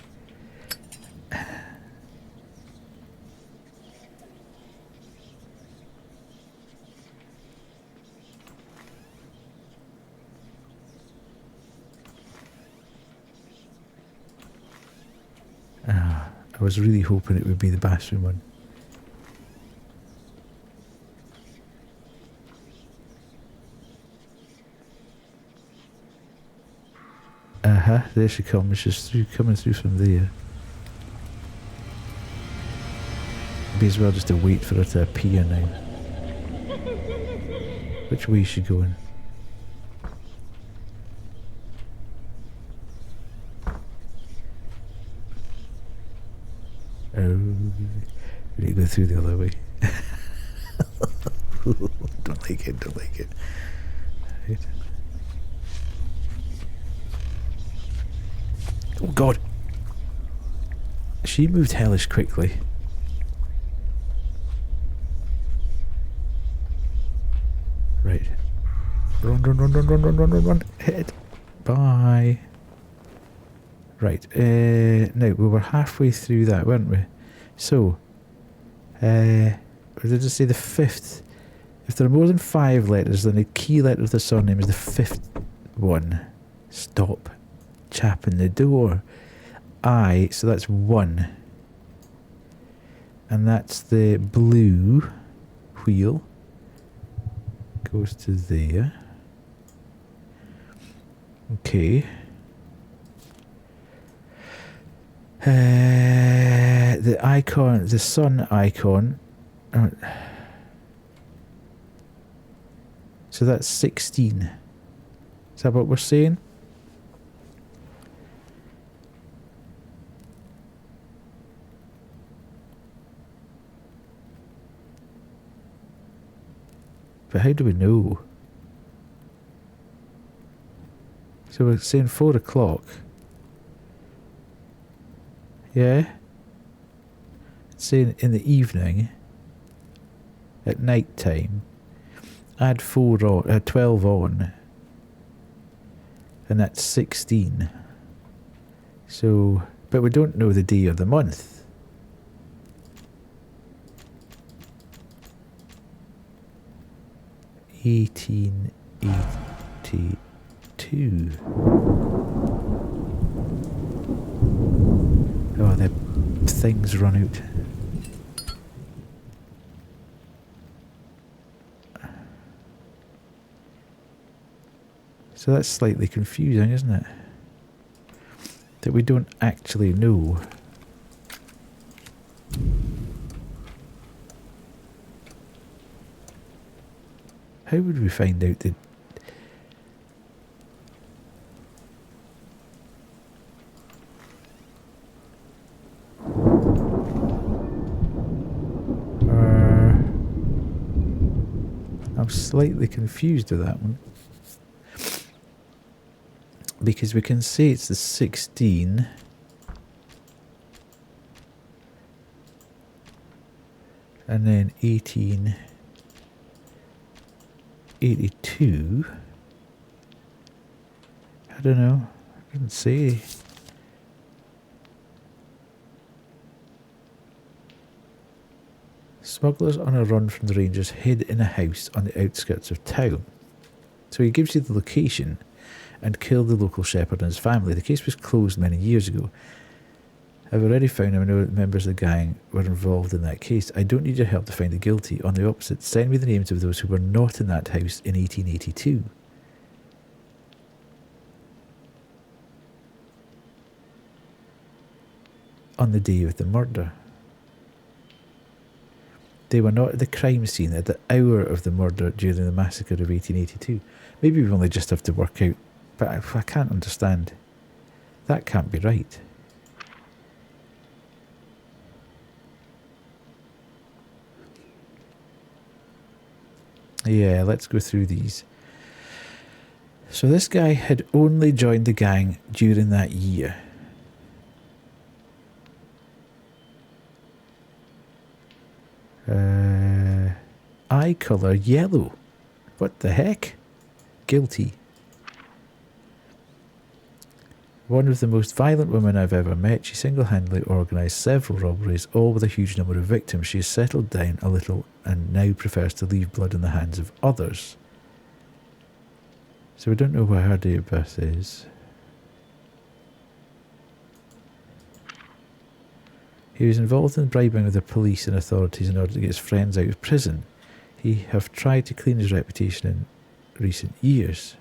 [SPEAKER 1] I was really hoping it would be the bathroom one. There she comes. She's coming through from there. Be as well just to wait for her to appear now. Which way is she going? Oh, we need to go through the other way. Don't like it, don't like it. Right. Oh god! She moved hellish quickly. Right. Run, run, run, run, run, run, run, run, run. Hit it. Bye. Right. Now, we were halfway through that, weren't we? So, did I just say the 5th? If there are more than 5 letters, then the key letter of the surname is the 5th one. Stop chapping the door. I, so that's 1. And that's the blue wheel. Goes to there. Okay. The icon, the sun icon. So that's 16. Is that what we're saying? But how do we know? So we're saying 4 o'clock. Yeah? It's saying in the evening, at night time, add 12 on, and that's 16. So, but we don't know the day of the month. $18.82. Oh, the things run out. So that's slightly confusing, isn't it? That we don't actually know. How would we find out that? I'm slightly confused with that one. Because we can say it's the 16. And then 1882. I don't know. I couldn't say. Smugglers on a run from the Rangers hid in a house on the outskirts of town. So he gives you the location and killed the local shepherd and his family. The case was closed many years ago. I've already found him. I know that members of the gang were involved in that case. I don't need your help to find the guilty. On the opposite, send me the names of those who were not in that house in 1882. On the day of the murder. They were not at the crime scene at the hour of the murder during the massacre of 1882. Maybe we only just have to work out, but I can't understand. That can't be right. Yeah, let's go through these. So this guy had only joined the gang during that year. Eye colour yellow. What the heck? Guilty. One of the most violent women I've ever met. She single-handedly organised several robberies, all with a huge number of victims. She has settled down a little and now prefers to leave blood in the hands of others. So we don't know where her date of birth is. He was involved in bribing with the police and authorities in order to get his friends out of prison. He have tried to clean his reputation in recent years.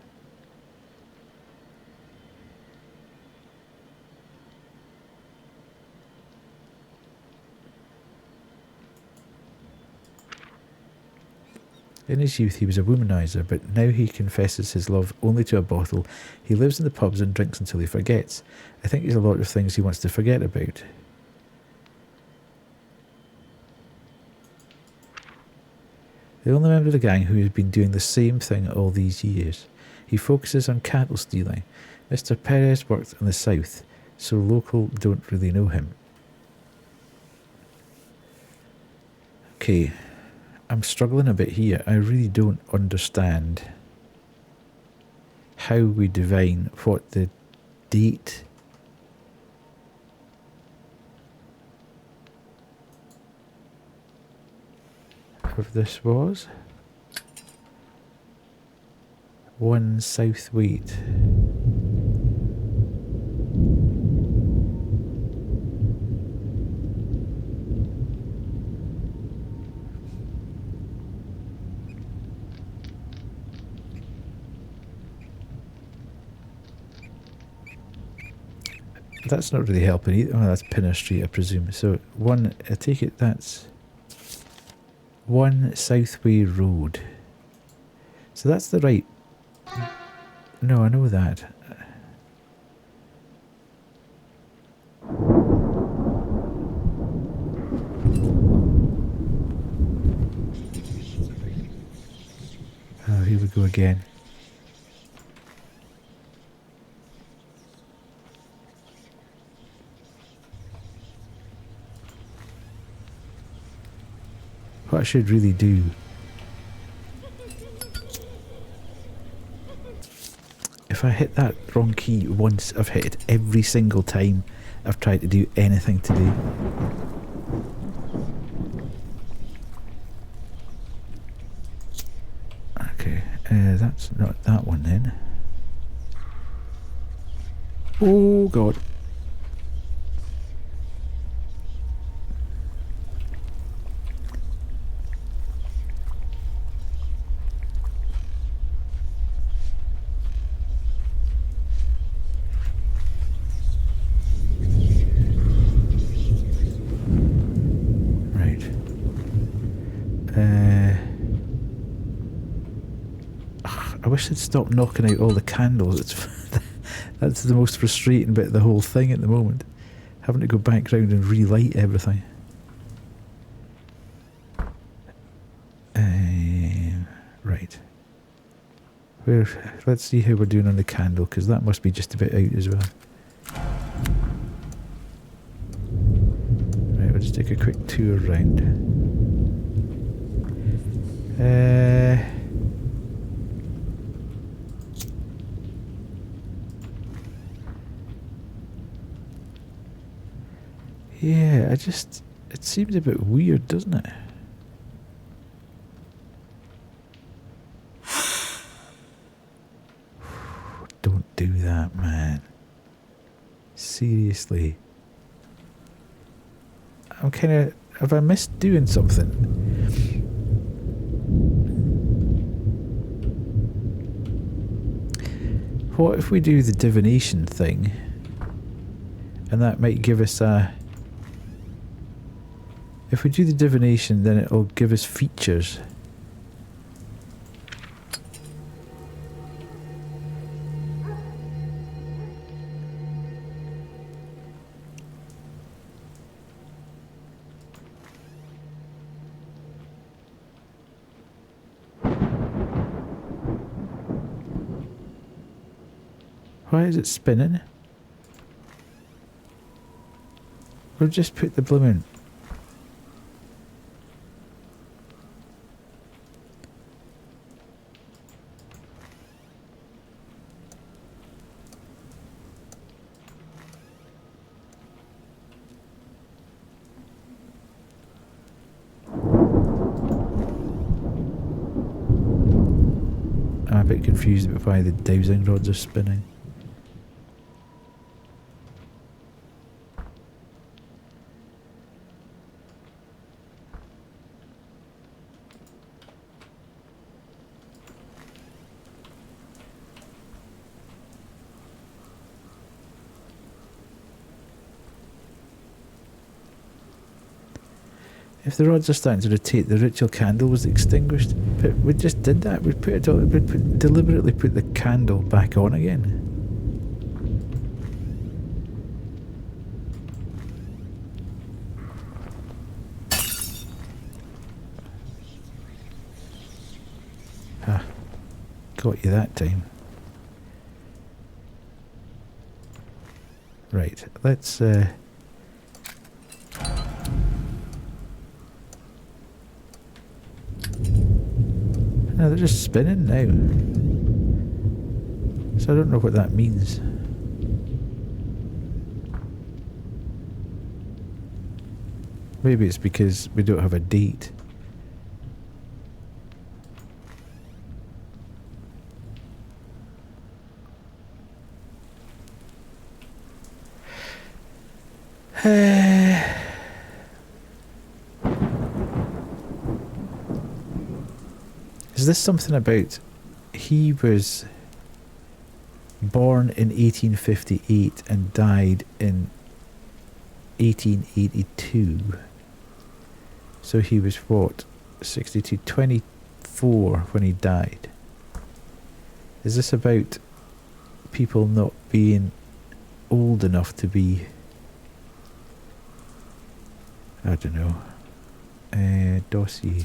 [SPEAKER 1] In his youth he was a womanizer, but now he confesses his love only to a bottle. He lives in the pubs and drinks until he forgets. I think there's a lot of things he wants to forget about. The only member of the gang who has been doing the same thing all these years. He focuses on cattle stealing. Mr. Perez worked in the south, so local don't really know him. Okay, I'm struggling a bit here. I really don't understand how we divine what the date of this was. 1 South Wait. That's not really helping either. Oh, that's Pinner Street, I presume. So, I take it that's 1 Southway Road. So that's the right... No, I know that. Oh, here we go again. What I should really do... If I hit that wrong key once, I've hit it every single time I've tried to do anything today. Okay, that's not that one then. Oh god. I wish they'd stop knocking out all the candles. That's the most frustrating bit of the whole thing at the moment. Having to go back round and relight everything. Right. Let's see how we're doing on the candle, because that must be just about out as well. Right, we'll just take a quick tour round. Yeah, it seems a bit weird, doesn't it? Don't do that, man. Seriously. I'm kind of... Have I missed doing something? What if we do the divination thing? And that might give us a... If we do the divination, then it'll give us features. Why is it spinning? We'll just put the blooming... I'm a bit confused about why the dowsing rods are spinning. If the rods are starting to rotate, the ritual candle was extinguished. But we just did that. We deliberately put the candle back on again. Ah, got you that time. Right, let's... No, they're just spinning now. So I don't know what that means. Maybe it's because we don't have a date. Is this something about he was born in 1858 and died in 1882? So he was what, 62, 24 when he died. Is this about people not being old enough to be, I don't know, dossier?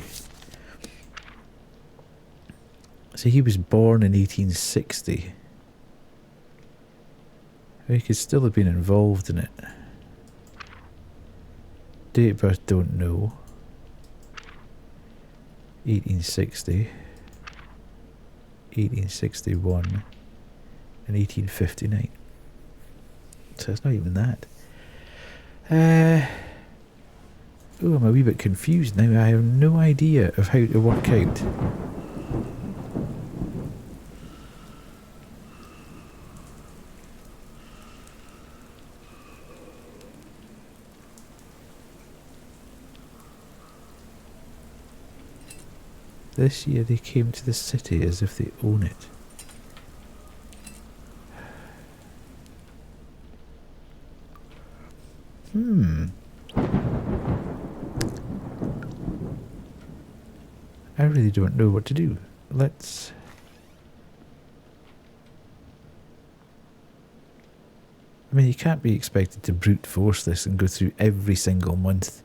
[SPEAKER 1] So he was born in 1860. He could still have been involved in it. Date of birth, don't know. 1860, 1861, and 1859. So it's not even that. Oh, I'm a wee bit confused now. I have no idea of how to work out. This year they came to the city as if they own it. I really don't know what to do. Let's... I mean, you can't be expected to brute force this and go through every single month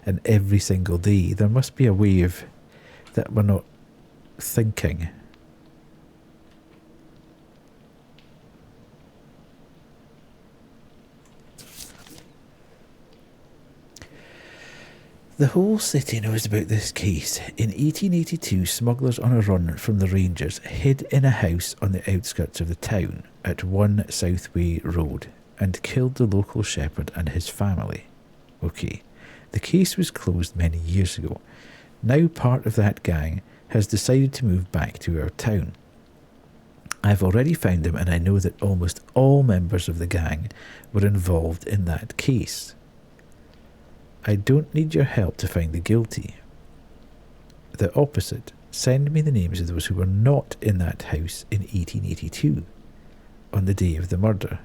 [SPEAKER 1] and every single day. There must be a way of... that we're not thinking. The whole city knows about this case. In 1882, smugglers on a run from the Rangers hid in a house on the outskirts of the town at 1 Southway Road and killed the local shepherd and his family. Okay, the case was closed many years ago. Now part of that gang has decided to move back to our town. I've already found them and I know that almost all members of the gang were involved in that case. I don't need your help to find the guilty. The opposite. Send me the names of those who were not in that house in 1882, on the day of the murder.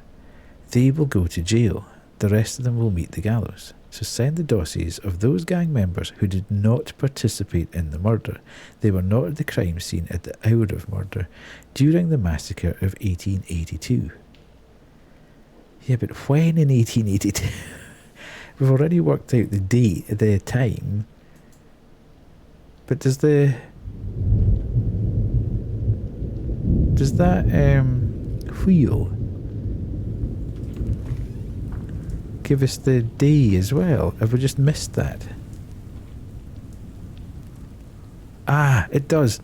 [SPEAKER 1] They will go to jail. The rest of them will meet the gallows. So send the dossiers of those gang members who did not participate in the murder. They were not at the crime scene at the hour of murder during the massacre of 1882. Yeah, but when in 1882? We've already worked out the date, the time. But does that wheel give us the day as well? Have we just missed that? Ah, it does.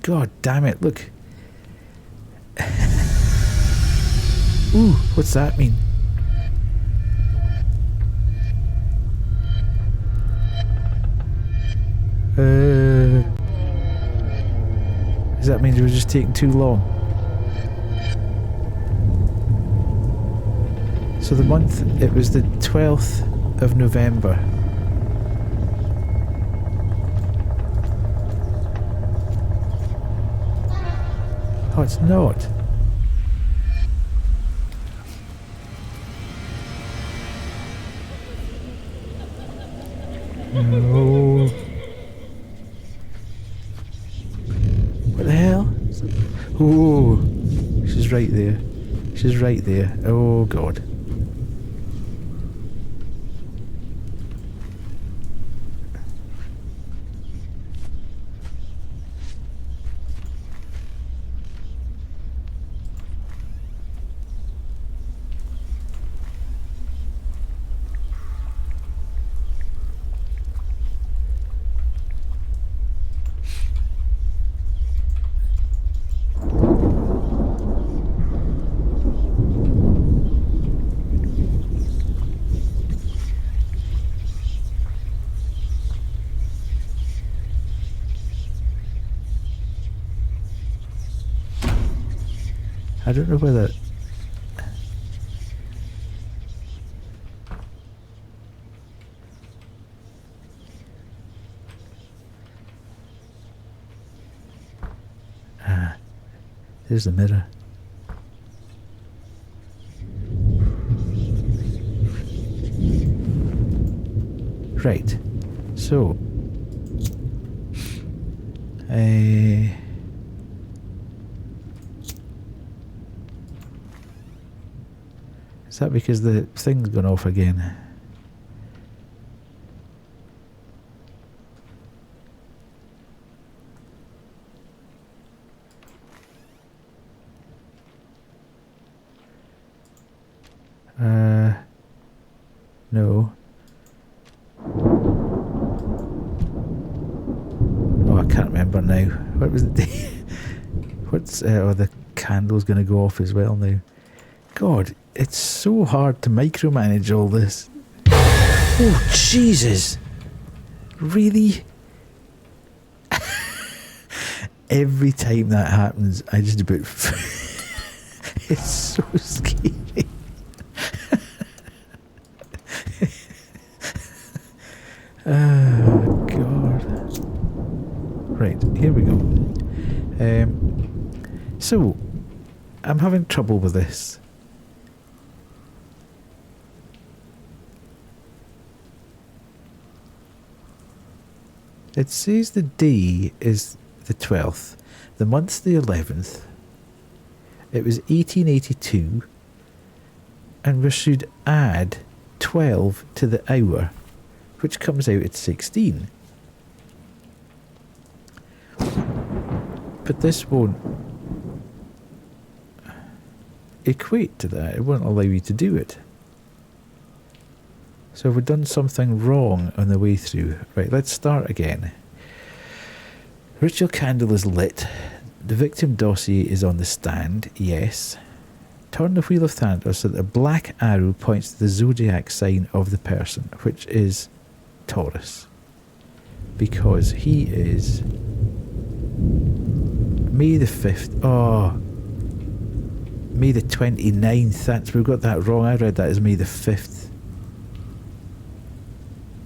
[SPEAKER 1] God damn it, look. Ooh, what's that mean? Does that mean we're just taking too long? So the month, it was the 12th of November. Oh, it's not. No. What the hell? Oh, she's right there. She's right there. Oh, God. I don't know whether... Ah, there's the mirror. Right, so... Is that because the thing's gone off again? No. Oh, I can't remember now. What was the day? What's... oh, the candle's going to go off as well now. God, it's so hard to micromanage all this. Oh, Jesus! Really? Every time that happens, I just about... It's so scary. Oh, God. Right, here we go. So, I'm having trouble with this. It says the day is the 12th, the month's the 11th. It was 1882, and we should add 12 to the hour, which comes out at 16. But this won't equate to that. It won't allow you to do it. So we've done something wrong on the way through. Right, let's start again. Ritual candle is lit. The victim dossier is on the stand. Yes. Turn the wheel of Thanatos so that a black arrow points to the zodiac sign of the person, which is Taurus. Because he is May the 5th. Oh, May the 29th. That's, we've got that wrong. I read that as May the 5th.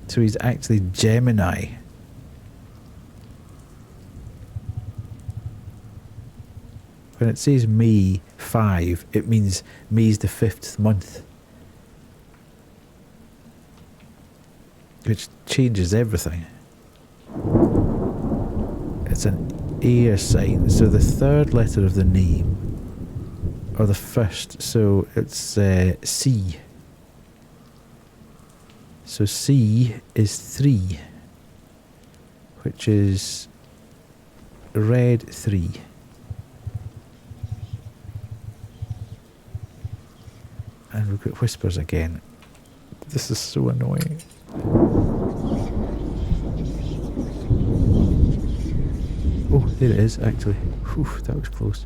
[SPEAKER 1] So he's actually Gemini. When it says May 5, it means May's the 5th month. Which changes everything. It's an air sign, so the third letter of the name, or the first, so it's C. So C is 3, which is red 3. And we've got whispers again. This is so annoying. Oh, there it is, actually. Whew, that was close.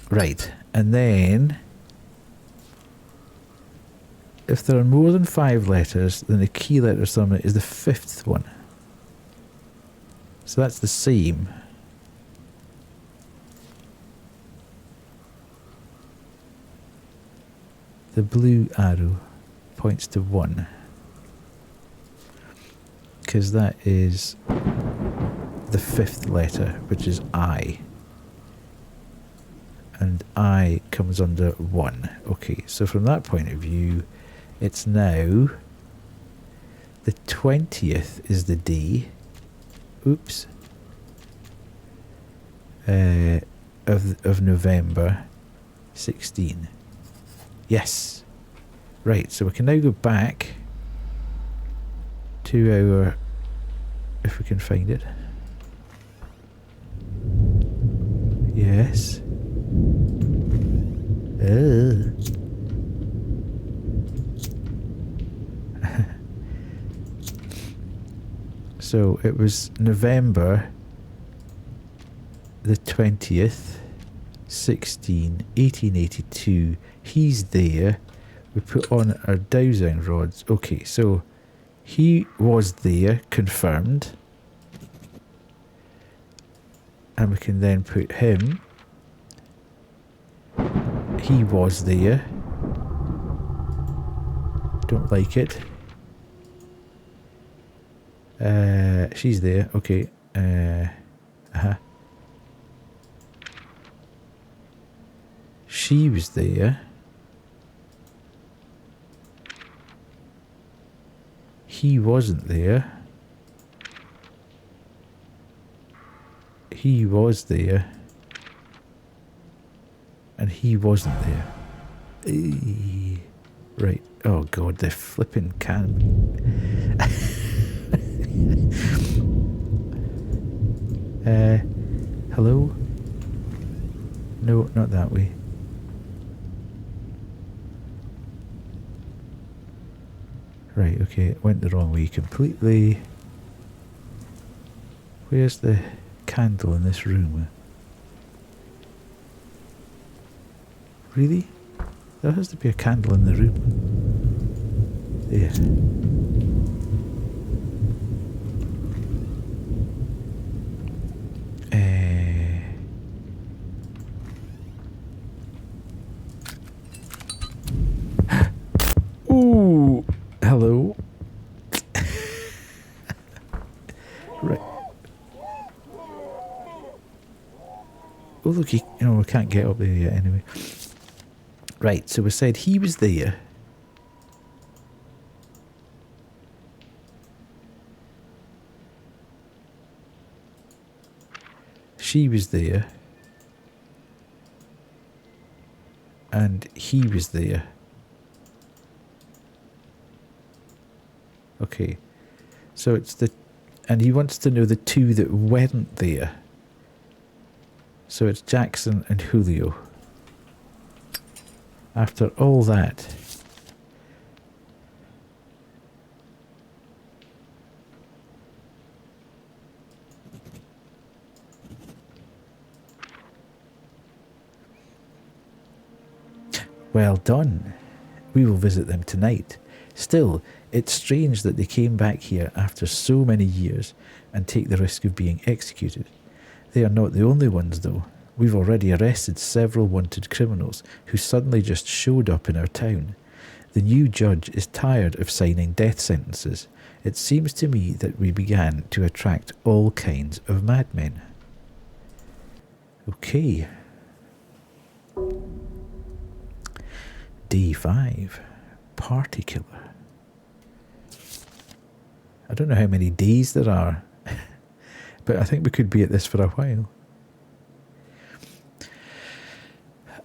[SPEAKER 1] Right, and then if there are more than 5 letters, then the key letter summon is the 5th one. So that's the same. The blue arrow points to 1. Because that is the 5th letter, which is I. And I comes under 1. Okay, so from that point of view, it's now the 20th is the day. Oops. Of November 16. Yes. Right, so we can now go back to our, if we can find it. Yes. So it was November the 20th, 1882. He's there. We put on our dowsing rods. Okay, so he was there, confirmed. And we can then put him. He was there. Don't like it. She's there. Okay. She was there. He wasn't there. He was there. And he wasn't there. Right. Oh god, the flipping can. Hello? No, not that way. Right, okay, it went the wrong way completely. Where's the candle in this room? Really? There has to be a candle in the room. There. Ooh, hello. Right. Oh look, we can't get up there yet anyway. Right, so we said he was there. She was there. And he was there. Okay. So it's the... And he wants to know the two that weren't there. So it's Jackson and Julio. After all that... Well done. We will visit them tonight. Still, it's strange that they came back here after so many years and take the risk of being executed. They are not the only ones though. We've already arrested several wanted criminals who suddenly just showed up in our town. The new judge is tired of signing death sentences. It seems to me that we began to attract all kinds of madmen. Okay. Day 5. Party killer. I don't know how many days there are, but I think we could be at this for a while.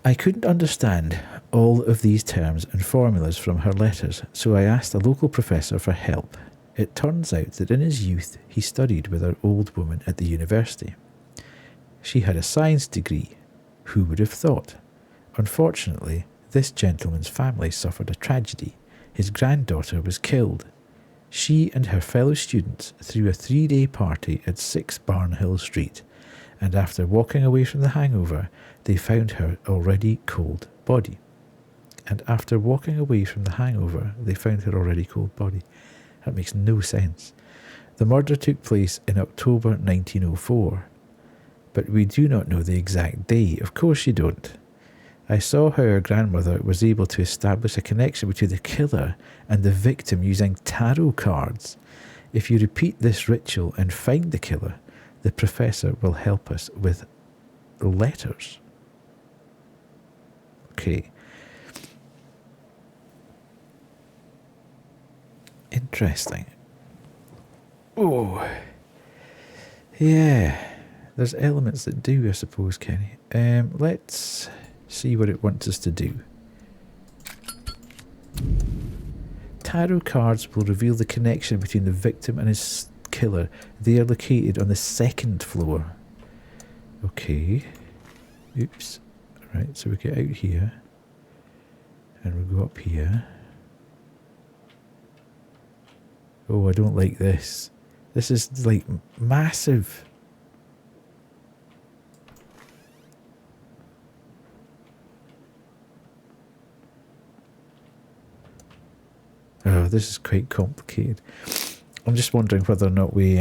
[SPEAKER 1] I couldn't understand all of these terms and formulas from her letters, so I asked a local professor for help. It turns out that in his youth he studied with an old woman at the university. She had a science degree. Who would have thought? Unfortunately, this gentleman's family suffered a tragedy. His granddaughter was killed. She and her fellow students threw a 3-day party at 6 Barnhill Street, and after walking away from the hangover, they found her already cold body. That makes no sense. The murder took place in October 1904, but we do not know the exact day. Of course you don't. I saw how her grandmother was able to establish a connection between the killer and the victim using tarot cards. If you repeat this ritual and find the killer, the professor will help us with letters. Okay. Interesting. Oh. Yeah. There's elements that do, I suppose, Kenny. Let's see what it wants us to do. Tarot cards will reveal the connection between the victim and his killer. They are located on the 2nd floor. Okay. Oops. Right, so we get out here. And we'll go up here. Oh, I don't like this. This is like massive. Oh, this is quite complicated. I'm just wondering whether or not we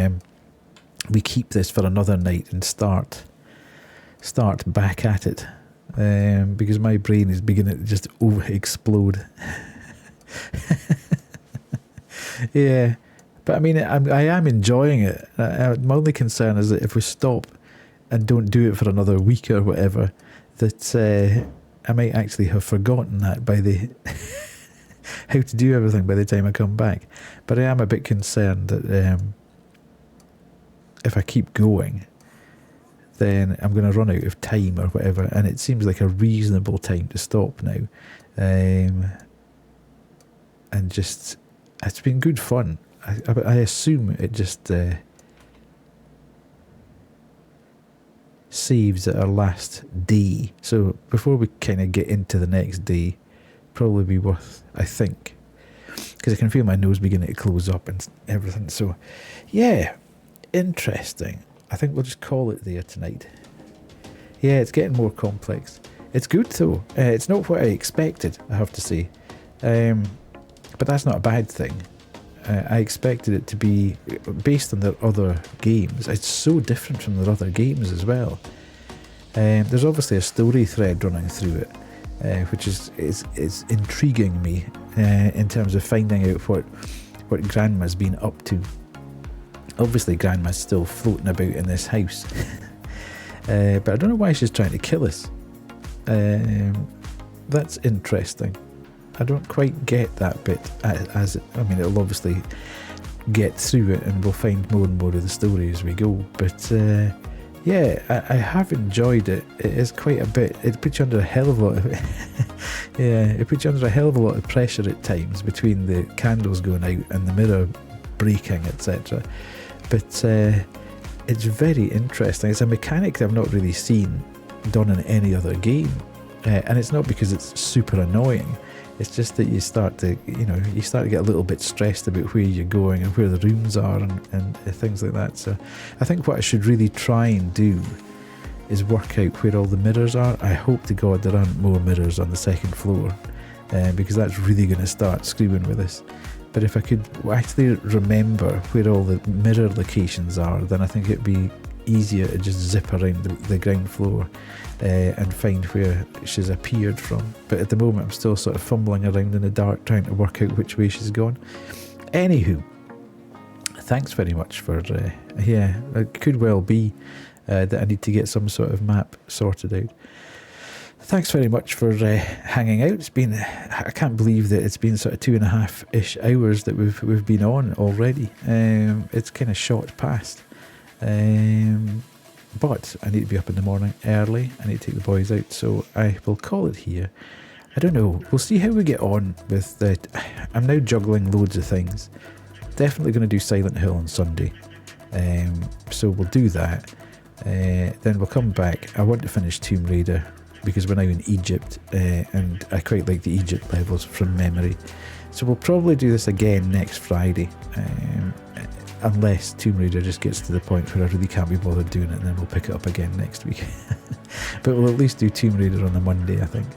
[SPEAKER 1] keep this for another night and start back at it, because my brain is beginning to just explode. Yeah, but I mean, I am enjoying it. My only concern is that if we stop and don't do it for another week or whatever, that I might actually have forgotten that by the how to do everything by the time I come back. But I am a bit concerned that if I keep going, then I'm going to run out of time or whatever, and it seems like a reasonable time to stop now. And just, it's been good fun. I assume it just saves at our last day. So before we kind of get into the next day, probably be worth, I think, because I can feel my nose beginning to close up and everything. So yeah, interesting. I think we'll just call it there tonight. Yeah, it's getting more complex. It's good though. It's not what I expected, I have to say. But that's not a bad thing. I expected it to be based on their other games. It's so different from their other games as well. There's obviously a story thread running through it, which is intriguing me in terms of finding out what Grandma's been up to. Obviously Grandma's still floating about in this house. But I don't know why she's trying to kill us. That's interesting. I don't quite get that bit. I mean, it'll obviously get through it and we'll find more and more of the story as we go. But yeah, I have enjoyed it. It is quite a bit. It puts you under a hell of a lot of yeah, it puts you under a hell of a lot of pressure at times between the candles going out and the mirror breaking, etc. But it's very interesting. It's a mechanic that I've not really seen done in any other game, and it's not because it's super annoying. It's just that you start to get a little bit stressed about where you're going and where the rooms are and things like that. So I think what I should really try and do is work out where all the mirrors are. I hope to God there aren't more mirrors on the second floor, because that's really going to start screwing with us. But if I could actually remember where all the mirror locations are, then I think it'd be easier to just zip around the ground floor and find where she's appeared from. But at the moment I'm still sort of fumbling around in the dark trying to work out which way she's gone. Anywho, thanks very much for yeah, it could well be that I need to get some sort of map sorted out. Thanks very much for hanging out. It's been, I can't believe that it's been sort of 2.5-ish hours that we've been on already. It's kind of shot past. But I need to be up in the morning early. I need to take the boys out, so I will call it here. I don't know. We'll see how we get on with that. I'm now juggling loads of things. Definitely going to do Silent Hill on Sunday. So we'll do that. Then we'll come back. I want to finish Tomb Raider because we're now in Egypt, and I quite like the Egypt levels from memory. So we'll probably do this again next Friday. Unless Tomb Raider just gets to the point where I really can't be bothered doing it, and then we'll pick it up again next week. But we'll at least do Tomb Raider on the Monday, I think.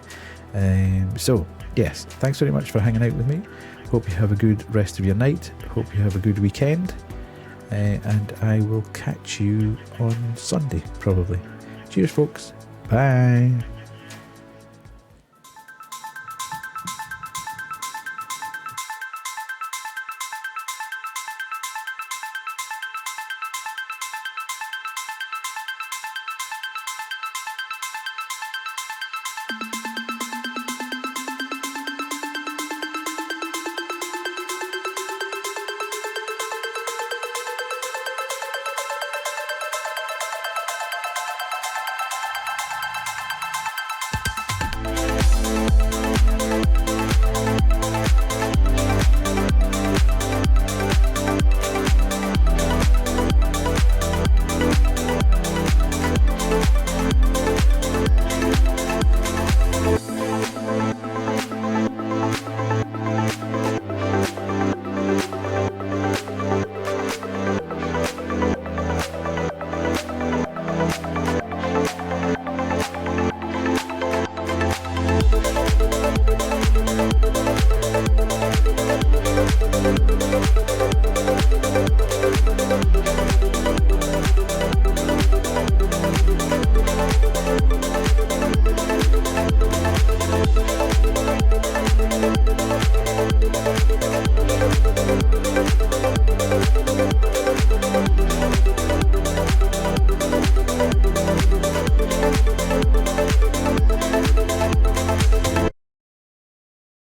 [SPEAKER 1] So, yes, thanks very much for hanging out with me. Hope you have a good rest of your night. Hope you have a good weekend. And I will catch you on Sunday, probably. Cheers, folks. Bye.